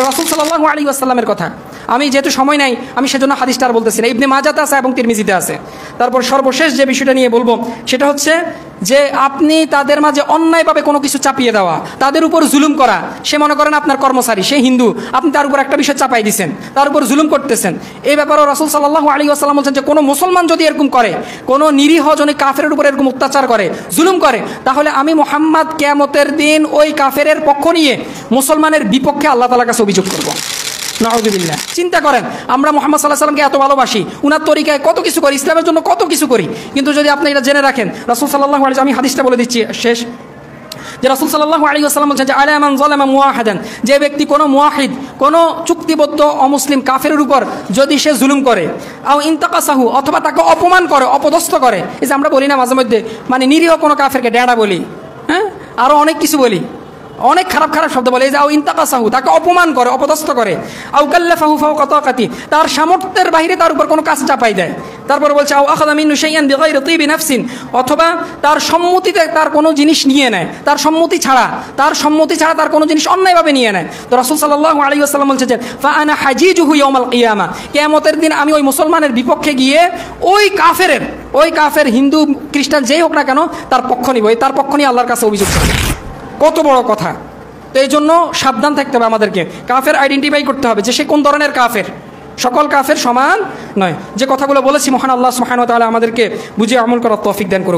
রাসূল সাল্লাল্লাহু আলাইহি ওয়াসাল্লামের কথা। আমি যেহেতু সময় নাই আমি সেজন্য হাদিসটা আর বলতেছি না, ইবনে মাজাতে আছে এবং তিরমিজিতে আছে। তারপর সর্বশেষ যে বিষয়টা নিয়ে বলবো সেটা হচ্ছে যে আপনি তাদের মাঝে অন্যায়ভাবে কোনো কিছু চাপিয়ে দেওয়া, তাদের উপর জুলুম করা। সে মনে করেন আপনার কর্মচারী, সে হিন্দু, আপনি তার উপর একটা বিষয় চাপাই দিচ্ছেন, তার উপর জুলুম করতেছেন। এই ব্যাপারেও রাসূল সাল্লাল্লাহু আলাইহি ওয়াসাল্লাম বলছেন যে কোনো মুসলমান যদি এরকম করে, কোনো নিরীহ জনে কাফেরের উপর এরকম অত্যাচার করে, জুলুম করে, তাহলে আমি মুহাম্মদ কিয়ামতের দিন ওই কাফেরের পক্ষ নিয়ে মুসলমানের বিপক্ষে আল্লাহ তাআলার কাছে অভিযোগ করব। নাউযুবিল্লাহ। চিন্তা করেন, আমরা মুহাম্মদ সাল্লাল্লাহু আলাইহি ওয়াসাল্লামকে এত ভালোবাসি, উনার তরিকায় কত কিছু করি, ইসলামের জন্য কত কিছু করি, কিন্তু যদি আপনি এটা জেনে রাখেন, রাসূল সাল্লাল্লাহু আলাইহি ওয়াসাল্লাম, আমি হাদিসটা বলে দিচ্ছি শেষ, যে রাসূল সাল্লাল্লাহু আলাইহি ওয়াসাল্লাম বলছেন যে আলা মান যালামা মুওয়াহিদান, যে ব্যক্তি কোনো মুওয়াহিদ, কোনো চুক্তিবদ্ধ অমুসলিম কাফেরের উপর যদি সে জুলুম করে, আও ইনতাকাসাহু, অথবা তাকে অপমান করে, অপদস্থ করে, এই যে আমরা বলি না মাঝে মধ্যে, মানে নিরীহ কোনো কাফেরকে ড্যাড়া বলি, হ্যাঁ, আরও অনেক কিছু বলি, অনেক খারাপ শব্দ বলে, এই যে আও ইনতাকাসাহু, তাকে অপমান করে, অপদস্থ করে, আও কাল্লাফাহু ফাওকা তাকাতি, তার সামর্থ্যের বাইরে তার উপর কোনো কাজ চাপাই দেয়। তারপর বলছে আও আখাযা মিনহু শাইআন বিগাইরি তিবি নাফসিন, অথবা তার সম্মতিতে তার কোনো জিনিস নিয়ে নেয়, তার সম্মতি ছাড়া তার কোনো জিনিস অন্যায়ভাবে নিয়ে নেয়। তো রাসূল সাল্লাল্লাহু আলাইহি ওয়াসাল্লাম বলছেন যে ফা আনা হাজিজুহু ইয়াউমাল কিয়ামা, কিয়ামতের দিন আমি ওই মুসলমানের বিপক্ষে গিয়ে ওই কাফের হিন্দু খ্রিস্টান যেই হোক না কেন তার পক্ষ নিব, তার পক্ষ নিয়ে আল্লাহর কাছে অভিযোগ করব। কত বড় কথা! তো এই জন্য সাবধান থাকতে হবে আমাদেরকে, কাফের আইডেন্টিফাই করতে হবে যে সে কোন ধরনের কাফের। সকল কাফের সমান নয়। যে কথাগুলো বলেছি, মহান আল্লাহ সুবহানাহু ওয়া তাআলা আমাদেরকে বুঝে আমল করার তৌফিক দান করুক।